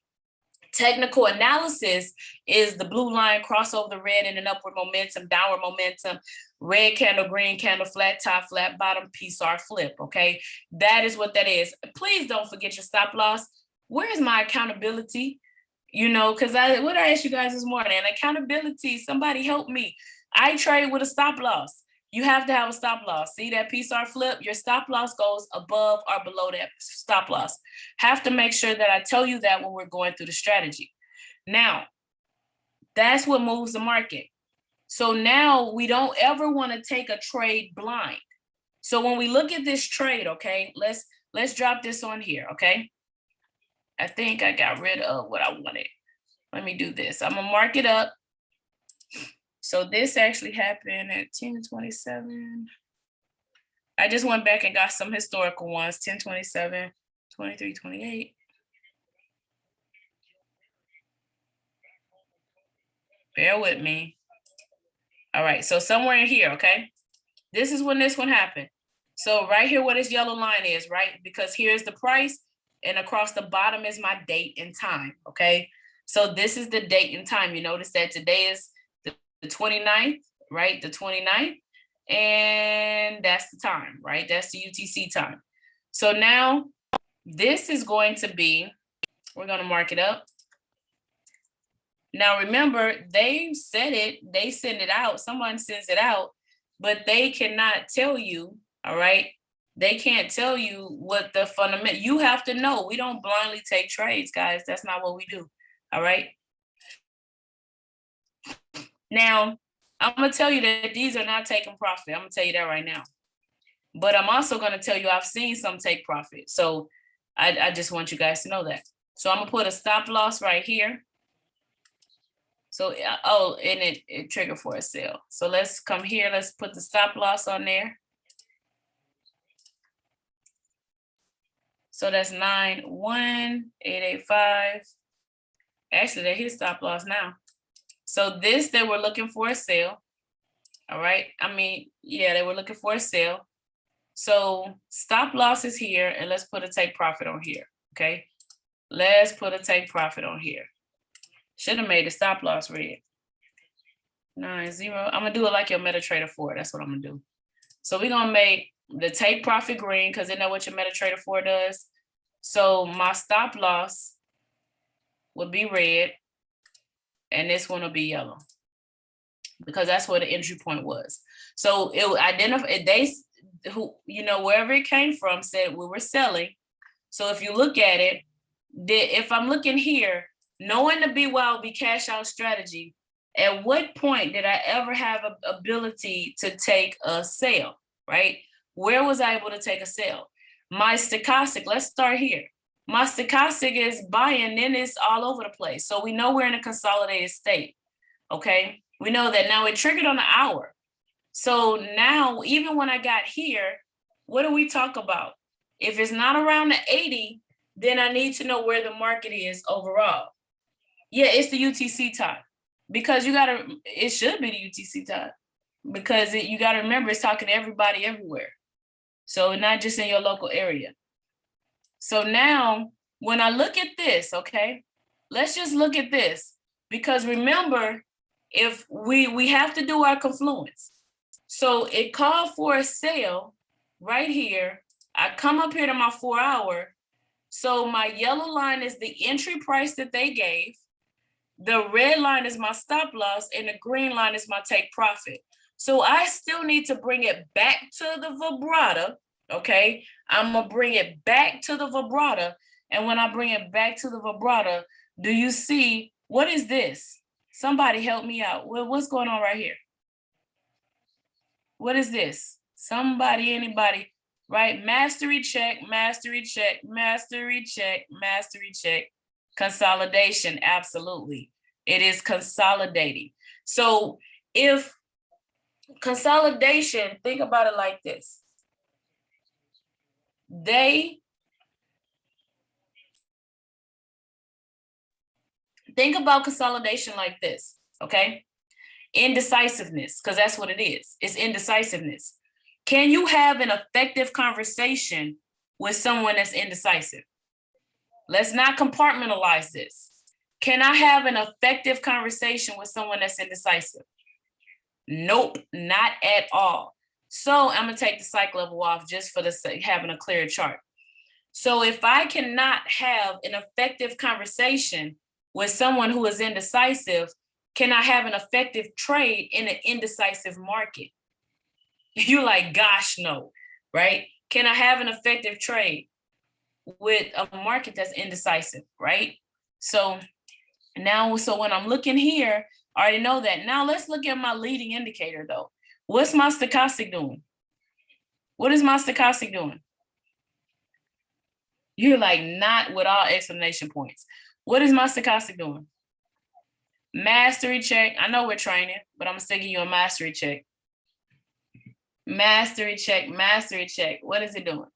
Technical analysis is the blue line cross over the red and an upward momentum, downward momentum, red candle, green candle, flat top, flat bottom, PSR flip, okay? That is what that is. Please don't forget your stop loss. Where is my accountability? You know, because what I asked you guys this morning, accountability, somebody help me. I trade with a stop loss. You have to have a stop loss. See that PSR flip? Your stop loss goes above or below that stop loss. Have to make sure that I tell you that when we're going through the strategy. Now, that's what moves the market. So now we don't ever want to take a trade blind. So when we look at this trade, okay, let's drop this on here, okay? I think I got rid of what I wanted. Let me do this. I'm gonna mark it up. So this actually happened at 10:27. I just went back and got some historical ones, 10:27, 23:28. Bear with me. All right, so somewhere in here, okay? This is when this one happened. So right here where this yellow line is, right? Because here's the price and across the bottom is my date and time, okay? So this is the date and time. You notice that today is the 29th, right? The 29th, and that's the time, right? That's the UTC time. So now this is going to be, we're gonna mark it up. Now remember, they said it, they send it out, someone sends it out, but they cannot tell you, all right? They can't tell you what the fundamental, you have to know. We don't blindly take trades, guys. That's not what we do, all right? Now, I'm gonna tell you that these are not taking profit. I'm gonna tell you that right now. But I'm also gonna tell you I've seen some take profit. So I just want you guys to know that. So I'm gonna put a stop loss right here. So, oh, and it triggered for a sale. So let's come here, let's put the stop loss on there. So that's 91885. Actually, they're his stop loss now. So this, they were looking for a sale. All right. I mean, yeah, they were looking for a sale. So stop loss is here, and let's put a take profit on here. Okay. Let's put a take profit on here. Should have made the stop loss red. 90. I'm gonna do it like your MetaTrader 4. That's what I'm gonna do. So we're gonna make the take profit green because they know what your MetaTrader 4 does. So my stop loss will be red, and this one will be yellow because that's where the entry point was. So it will identify, they who, you know, wherever it came from said we were selling. So if you look at it, if I'm looking here, knowing the BYOB cash out strategy, at what point did I ever have an ability to take a sale, right? Where was I able to take a sale? My stochastic, let's start here. My stochastic is buying, then it's all over the place. So we know we're in a consolidated state, okay? We know that now it triggered on the hour. So now, even when I got here, what do we talk about? If it's not around the 80, then I need to know where the market is overall. Yeah, it's the UTC time because it should be the UTC time because you gotta remember it's talking to everybody everywhere. So not just in your local area. So now when I look at this, okay, let's just look at this because remember, if we have to do our confluence. So it called for a sale right here. I come up here to my 4 hour. So my yellow line is the entry price that they gave. The red line is my stop loss and the green line is my take profit. So I still need to bring it back to the vibrata, okay? I'm gonna bring it back to the vibrata. And when I bring it back to the vibrata, do you see, what is this? Somebody help me out. What's going on right here? What is this? Somebody, anybody, right? Mastery check, mastery check, mastery check, mastery check. Consolidation, absolutely. It is consolidating. So if consolidation, think about it like this. Think about consolidation like this, okay? Indecisiveness, because that's what it is. It's indecisiveness. Can you have an effective conversation with someone that's indecisive? Let's not compartmentalize this. Can I have an effective conversation with someone that's indecisive? Nope, not at all. So I'm gonna take the psych level off just for the sake of having a clear chart. So if I cannot have an effective conversation with someone who is indecisive, can I have an effective trade in an indecisive market? You're like, gosh, no, right? Can I have an effective trade with a market that's indecisive, right? So now, so when I'm looking here, I already know that. Now let's look at my leading indicator though. What's my stochastic doing? What is my stochastic doing? You're like, not with all explanation points. What is my stochastic doing? Mastery check. I know we're training, but I'm still giving you a mastery check. Mastery check, mastery check. What is it doing?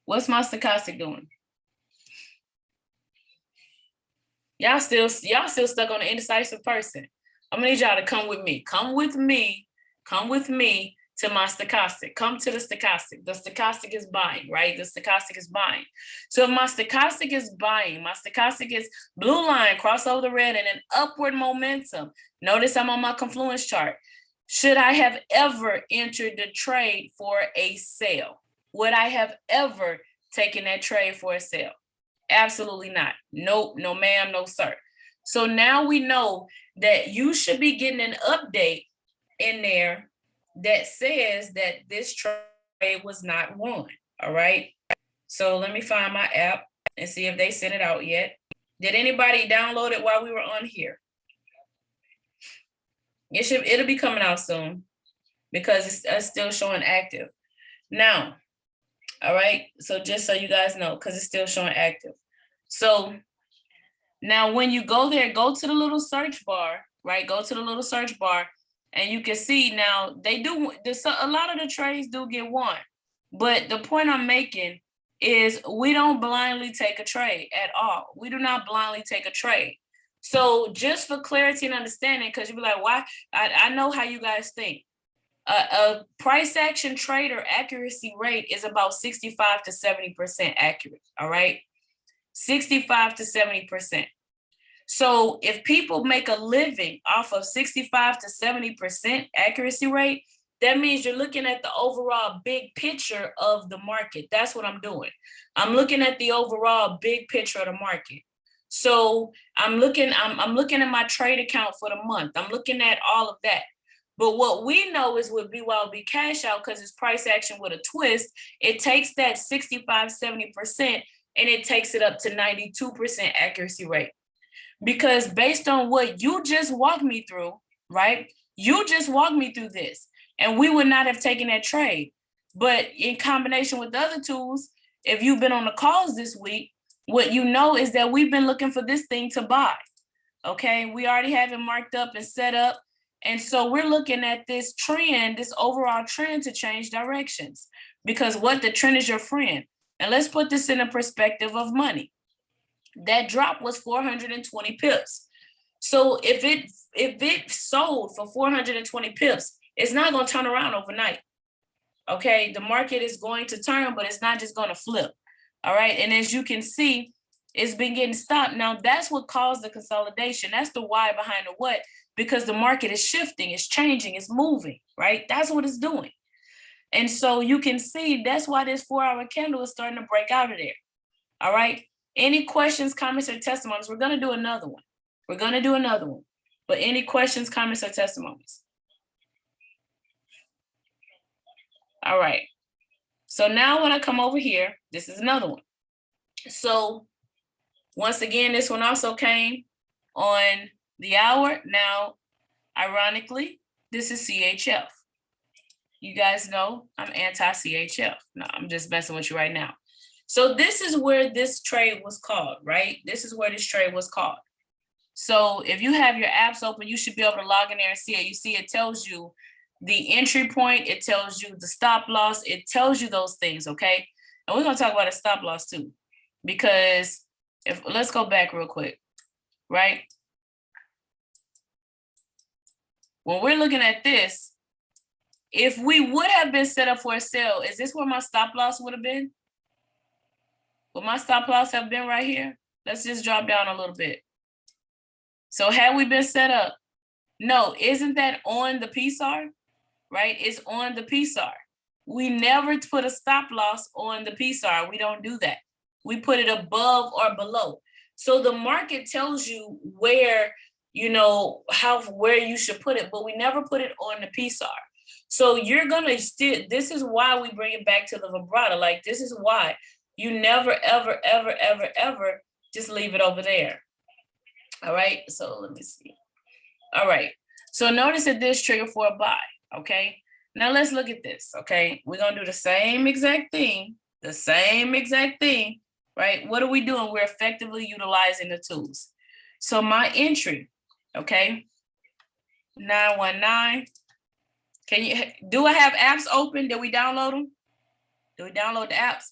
What's my stochastic doing? Y'all still stuck on the indecisive person. I'm gonna need y'all to come with me. Come with me to my stochastic. Come to the stochastic. The stochastic is buying, right? The stochastic is buying. So if my stochastic is buying, my stochastic is blue line, cross over the red, and an upward momentum. Notice I'm on my Confluence chart. Should I have ever entered the trade for a sale? Would I have ever taken that trade for a sale? Absolutely not. Nope, no ma'am, no sir. So now we know that you should be getting an update in there that says that this trade was not won. All right. So let me find my app and see if they sent it out yet. Did anybody download it while we were on here? It'll be coming out soon because it's still showing active. Now, all right. So just so you guys know, because it's still showing active. So now when you go there, go to the little search bar, right? Go to the little search bar and you can see now they do, a lot of the trades do get won. But the point I'm making is we don't blindly take a trade at all. We do not blindly take a trade. So just for clarity and understanding, because you'll be like, why? I know how you guys think. A price action trader accuracy rate is about 65 to 70% accurate, all right? 65 to 70%. So if people make a living off of 65 to 70% accuracy rate, that means you're looking at the overall big picture of the market. That's what I'm doing. I'm looking at the overall big picture of the market. So I'm looking at my trade account for the month. I'm looking at all of that. But what we know is with BYOB cash out, because it's price action with a twist, it takes that 65, 70% and it takes it up to 92% accuracy rate. Because based on what you just walked me through, right? You just walked me through this and we would not have taken that trade. But in combination with the other tools, if you've been on the calls this week, what you know is that we've been looking for this thing to buy, okay? We already have it marked up and set up. And so we're looking at this trend, this overall trend to change directions, because what the trend is your friend. And let's put this in a perspective of money. That drop was 420 pips. So if it sold for 420 pips, it's not going to turn around overnight. Okay, the market is going to turn, but it's not just going to flip. All right, and as you can see, it's been getting stopped. Now that's what caused the consolidation. That's the why behind the what, because the market is shifting, it's changing, it's moving, right? That's what it's doing. And so you can see that's why this 4-hour candle is starting to break out of there. All right. Any questions, comments, or testimonies? We're going to do another one. But any questions, comments, or testimonies? All right. So now when I come over here, this is another one. So once again, this one also came on the hour. Now, ironically, this is CHF. You guys know I'm anti-CHF. No, I'm just messing with you right now. So this is where this trade was called, right? This is where this trade was called. So if you have your apps open, you should be able to log in there and see it. You see it tells you the entry point, it tells you the stop loss, it tells you those things, okay? And we're gonna talk about a stop loss too, because let's go back real quick, right? When we're looking at this, if we would have been set up for a sale, is this where my stop loss would have been? Would my stop loss have been right here? Let's just drop down a little bit. So had we been set up? No, isn't that on the PSAR? Right? It's on the PSAR. We never put a stop loss on the PSAR. We don't do that. We put it above or below. So the market tells you where, where you should put it, but we never put it on the PSAR. So you're gonna this is why we bring it back to the vibrato. Like, this is why you never, ever, ever, ever, ever just leave it over there. All right, so let me see. All right, so notice that this trigger for a buy, okay? Now let's look at this, okay? We're gonna do the same exact thing, right? What are we doing? We're effectively utilizing the tools. So my entry, okay? 919. Do I have apps open? Did we download them? Do we download the apps?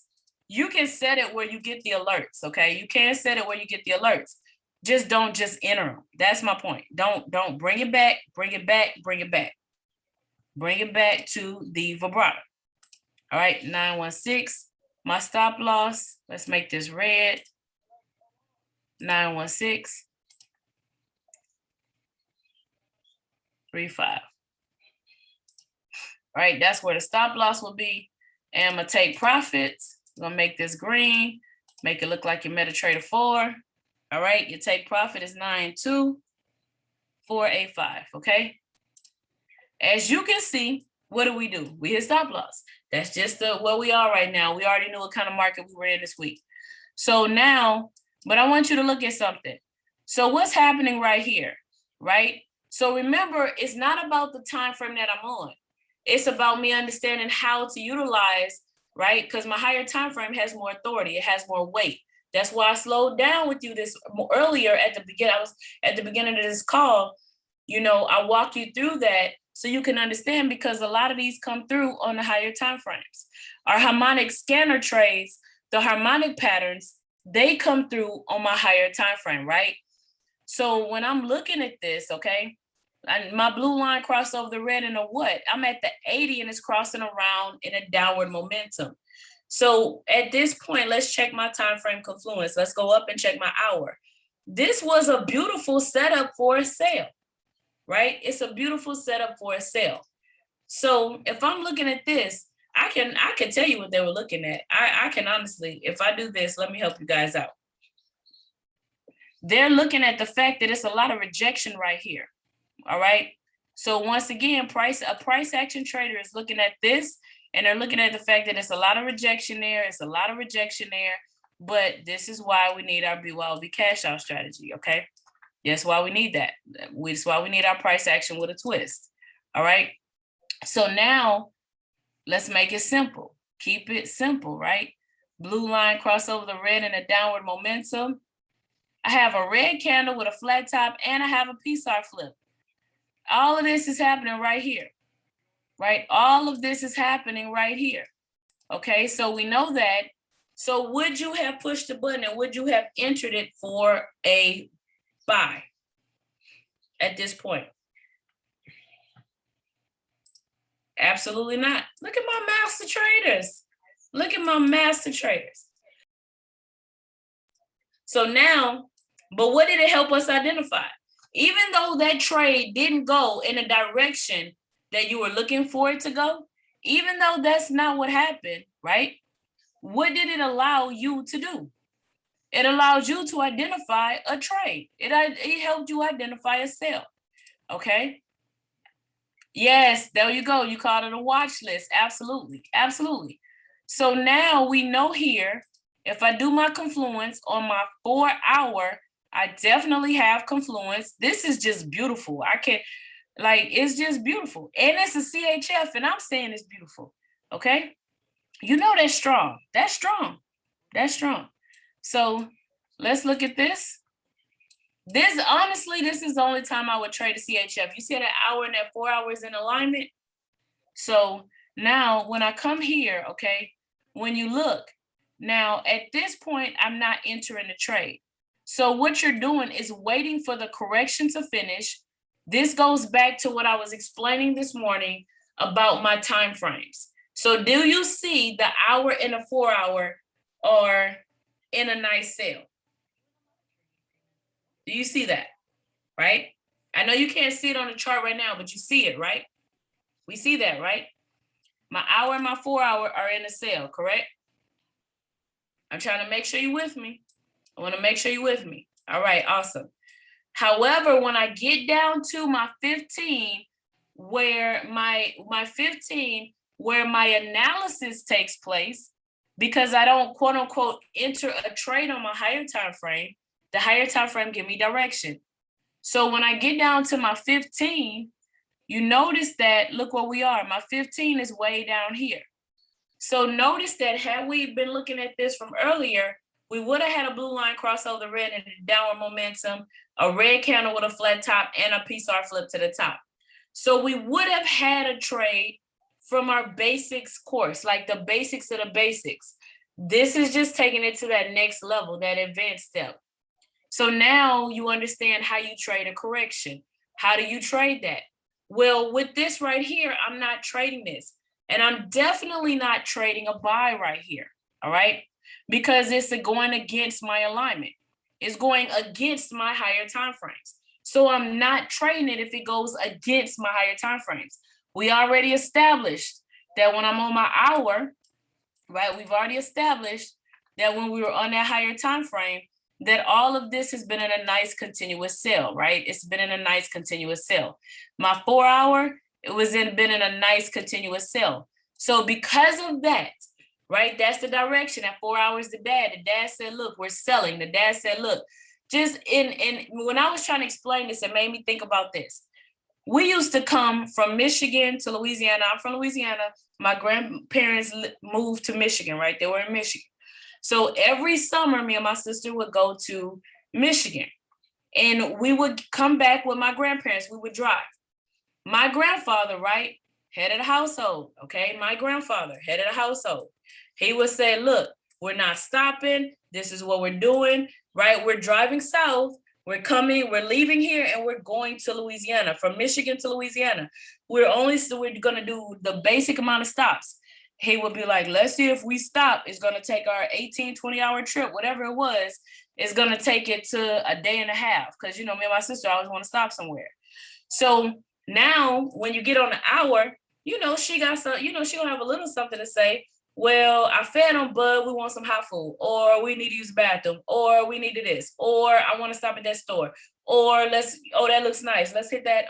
You can set it where you get the alerts, okay? You can set it where you get the alerts. Just don't just enter them. That's my point. Don't bring it back, bring it back, bring it back. Bring it back to the vibrato. All right, 916. My stop loss, let's make this red. 916. 35. All right, that's where the stop loss will be. And I'm gonna take profits. I'm gonna make this green, make it look like your MetaTrader 4. All right, your take profit is 92485. Okay. As you can see, what do? We hit stop loss. That's just where we are right now. We already knew what kind of market we were in this week. So now, but I want you to look at something. So what's happening right here, right? So remember, it's not about the time frame that I'm on. It's about me understanding how to utilize, right? Because my higher time frame has more authority. It has more weight. That's why I slowed down with you this earlier at the beginning. I was at the beginning of this call. You know, I walked you through that so you can understand, because a lot of these come through on the higher time frames. Our harmonic scanner trades, the harmonic patterns, they come through on my higher time frame, right? So when I'm looking at this, okay, and my blue line crossed over the red and a what? I'm at the 80 and it's crossing around in a downward momentum. So at this point, let's check my time frame Confluence. Let's go up and check my hour. This was a beautiful setup for a sale, right? It's a beautiful setup for a sale. So if I'm looking at this, I can tell you what they were looking at. I can honestly, if I do this, let me help you guys out. They're looking at the fact that it's a lot of rejection right here. All right. So once again, a price action trader is looking at this, and they're looking at the fact that it's a lot of rejection there. It's a lot of rejection there. But this is why we need our BYOB cash out strategy. Okay. That's why we need that. That's why we need our price action with a twist. All right. So now let's make it simple. Keep it simple, right? Blue line cross over the red in a downward momentum. I have a red candle with a flat top, and I have a PSAR flip. All of this is happening right here, right? All of this is happening right here. Okay, so we know that. So would you have pushed the button and would you have entered it for a buy at this point? Absolutely not. Look at my master traders. Look at my master traders. So now, but what did it help us identify? Even though that trade didn't go in a direction that you were looking for it to go, even though that's not what happened, right? What did it allow you to do? It allowed you to identify a trade. It helped you identify a sale, okay? Yes, there you go. You called it a watch list. Absolutely, absolutely. So now we know here, if I do my Confluence on my 4 hour, I definitely have Confluence. This is just beautiful. It's just beautiful. And it's a CHF, and I'm saying it's beautiful. Okay. You know, that's strong. That's strong. That's strong. So let's look at this. Honestly, this is the only time I would trade a CHF. You see that hour and that 4 hours in alignment. So now when I come here, okay, when you look, now at this point, I'm not entering the trade. So what you're doing is waiting for the correction to finish. This goes back to what I was explaining this morning about my time frames. So do you see the hour and the 4 hour are in a nice sale? Do you see that? Right? I know you can't see it on the chart right now, but you see it, right? We see that, right? My hour and my 4 hour are in a sale, correct? I'm trying to make sure you're with me. I want to make sure you're with me. All right, awesome. However, when I get down to my 15, where my 15, where my analysis takes place, because I don't quote unquote enter a trade on my higher time frame, the higher time frame give me direction. So when I get down to my 15, you notice that, look where we are. My 15 is way down here. So notice that had we been looking at this from earlier, we would have had a blue line cross over the red and a downward momentum, a red candle with a flat top, and a PSAR flip to the top. So we would have had a trade from our basics course, like the basics of the basics. This is just taking it to that next level, that advanced step. So now you understand how you trade a correction. How do you trade that? Well, with this right here, I'm not trading this. And I'm definitely not trading a buy right here, all right? Because it's going against my alignment. It's going against my higher time frames. So I'm not trading it if it goes against my higher time frames. We already established that when I'm on my hour, right, we've already established that when we were on that higher time frame, that all of this has been in a nice continuous sell, right? It's been in a nice continuous sell. My 4 hour, been in a nice continuous sell. So because of that, right, that's the direction. At 4 hours, the dad said, look, we're selling. The dad said, look, just when I was trying to explain this, it made me think about this. We used to come from Michigan to Louisiana. I'm from Louisiana. My grandparents moved to Michigan, right? They were in Michigan. So every summer, me and my sister would go to Michigan, and we would come back with my grandparents. We would drive. My grandfather, right, head of the household, okay? My grandfather, head of the household. He would say, look, we're not stopping. This is what we're doing, right? We're driving south. We're leaving here, and we're going to Louisiana, from Michigan to Louisiana. We're going to do the basic amount of stops. He would be like, let's see if we stop. It's going to take our 18, 20-hour trip, whatever it was, it's going to take it to a day and a half. Because, me and my sister always want to stop somewhere. So now when you get on the hour, she got some, she gonna have a little something to say. Well, I fed them, but we want some hot food, or we need to use the bathroom, or we need to this, or I want to stop at that store, or that looks nice. Let's hit that,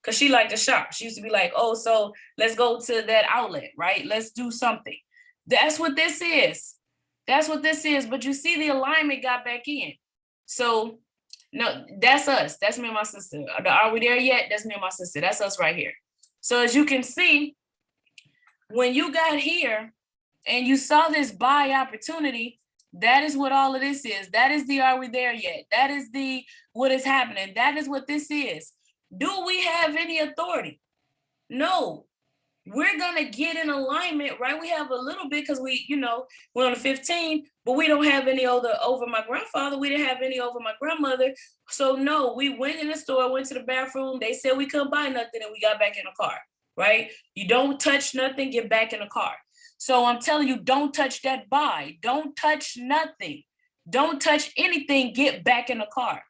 because she liked to shop. She used to be like, oh, so let's go to that outlet, right? Let's do something. That's what this is. But you see the alignment got back in. So no, that's us. That's me and my sister. Are we there yet? That's me and my sister. That's us right here. So as you can see, when you got here and you saw this buy opportunity, that is what all of this is. That is the are we there yet? That is the what is happening. That is what this is. Do we have any authority? No. We're going to get in alignment, right? We have a little bit because we're on the 15, but we don't have any over my grandfather. We didn't have any over my grandmother. So no, we went in the store, went to the bathroom. They said we couldn't buy nothing, and we got back in the car, right? You don't touch nothing, get back in the car. So I'm telling you, don't touch that buy. Don't touch nothing. Don't touch anything, get back in the car.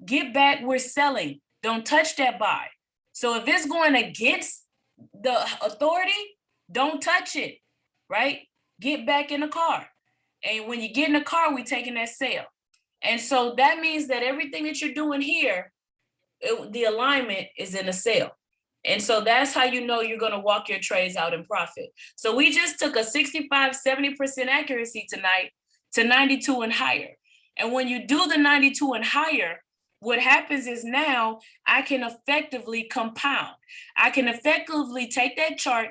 Get back, we're selling. Don't touch that buy. So if it's going against the authority, don't touch it, right? Get back in the car. And when you get in the car, we taking that sale. And so that means that everything that you're doing here, the alignment is in a sale. And so that's how you know you're going to walk your trades out in profit. So we just took a 65, 70% accuracy tonight to 92 and higher. And when you do the 92 and higher, what happens is now I can effectively compound. I can effectively take that chart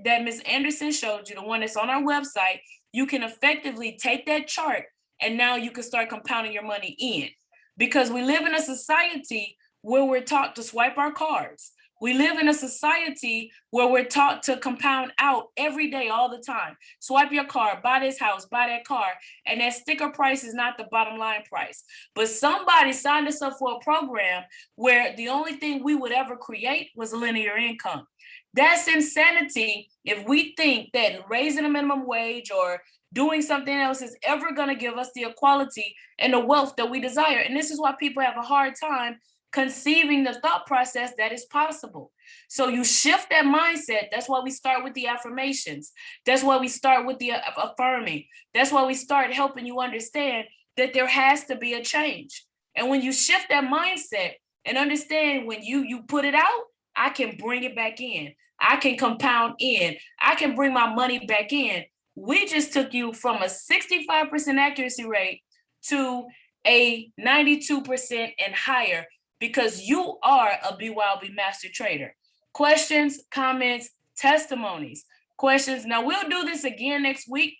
that Ms. Anderson showed you, the one that's on our website. You can effectively take that chart, and now you can start compounding your money in. Because we live in a society where we're taught to swipe our cards. We live in a society where we're taught to compound out every day, all the time. Swipe your card, buy this house, buy that car, and that sticker price is not the bottom line price. But somebody signed us up for a program where the only thing we would ever create was linear income. That's insanity if we think that raising a minimum wage or doing something else is ever going to give us the equality and the wealth that we desire. And this is why people have a hard time conceiving the thought process that is possible. So you shift that mindset. That's why we start with the affirmations. That's why we start with the affirming. That's why we start helping you understand that there has to be a change. And when you shift that mindset and understand when you put it out, I can bring it back in. I can compound in. I can bring my money back in. We just took you from a 65% accuracy rate to a 92% and higher, because you are a BYOB master trader. Questions, comments, testimonies, questions. Now we'll do this again next week.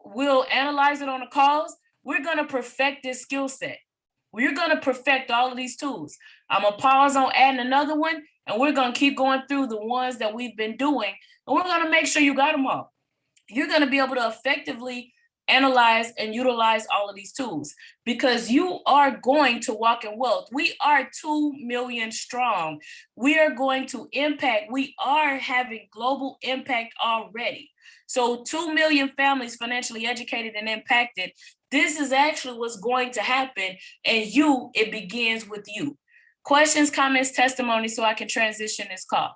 We'll analyze it on the calls. We're going to perfect this skill set. We're going to perfect all of these tools. I'm going to pause on adding another one, and we're going to keep going through the ones that we've been doing, and we're going to make sure you got them all. You're going to be able to effectively analyze and utilize all of these tools, because you are going to walk in wealth. We are 2 million strong. We are going to impact. We are having global impact already. So 2 million families financially educated and impacted. This is actually what's going to happen. And it begins with you. Questions, comments, testimonies, so I can transition this call.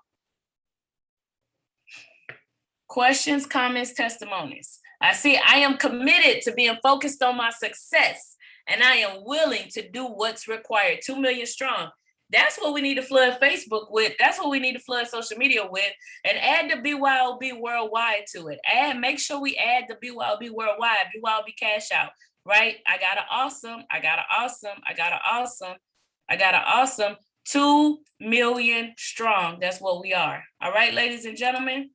Questions, comments, testimonies. I see I am committed to being focused on my success, and I am willing to do what's required. 2 million strong. That's what we need to flood Facebook with. That's what we need to flood social media with, and add the BYOB worldwide to it. Make sure we add the BYOB worldwide, BYOB cash out, right? I got an awesome, I got an awesome, I got an awesome, I got an awesome 2 million strong. That's what we are. All right, ladies and gentlemen.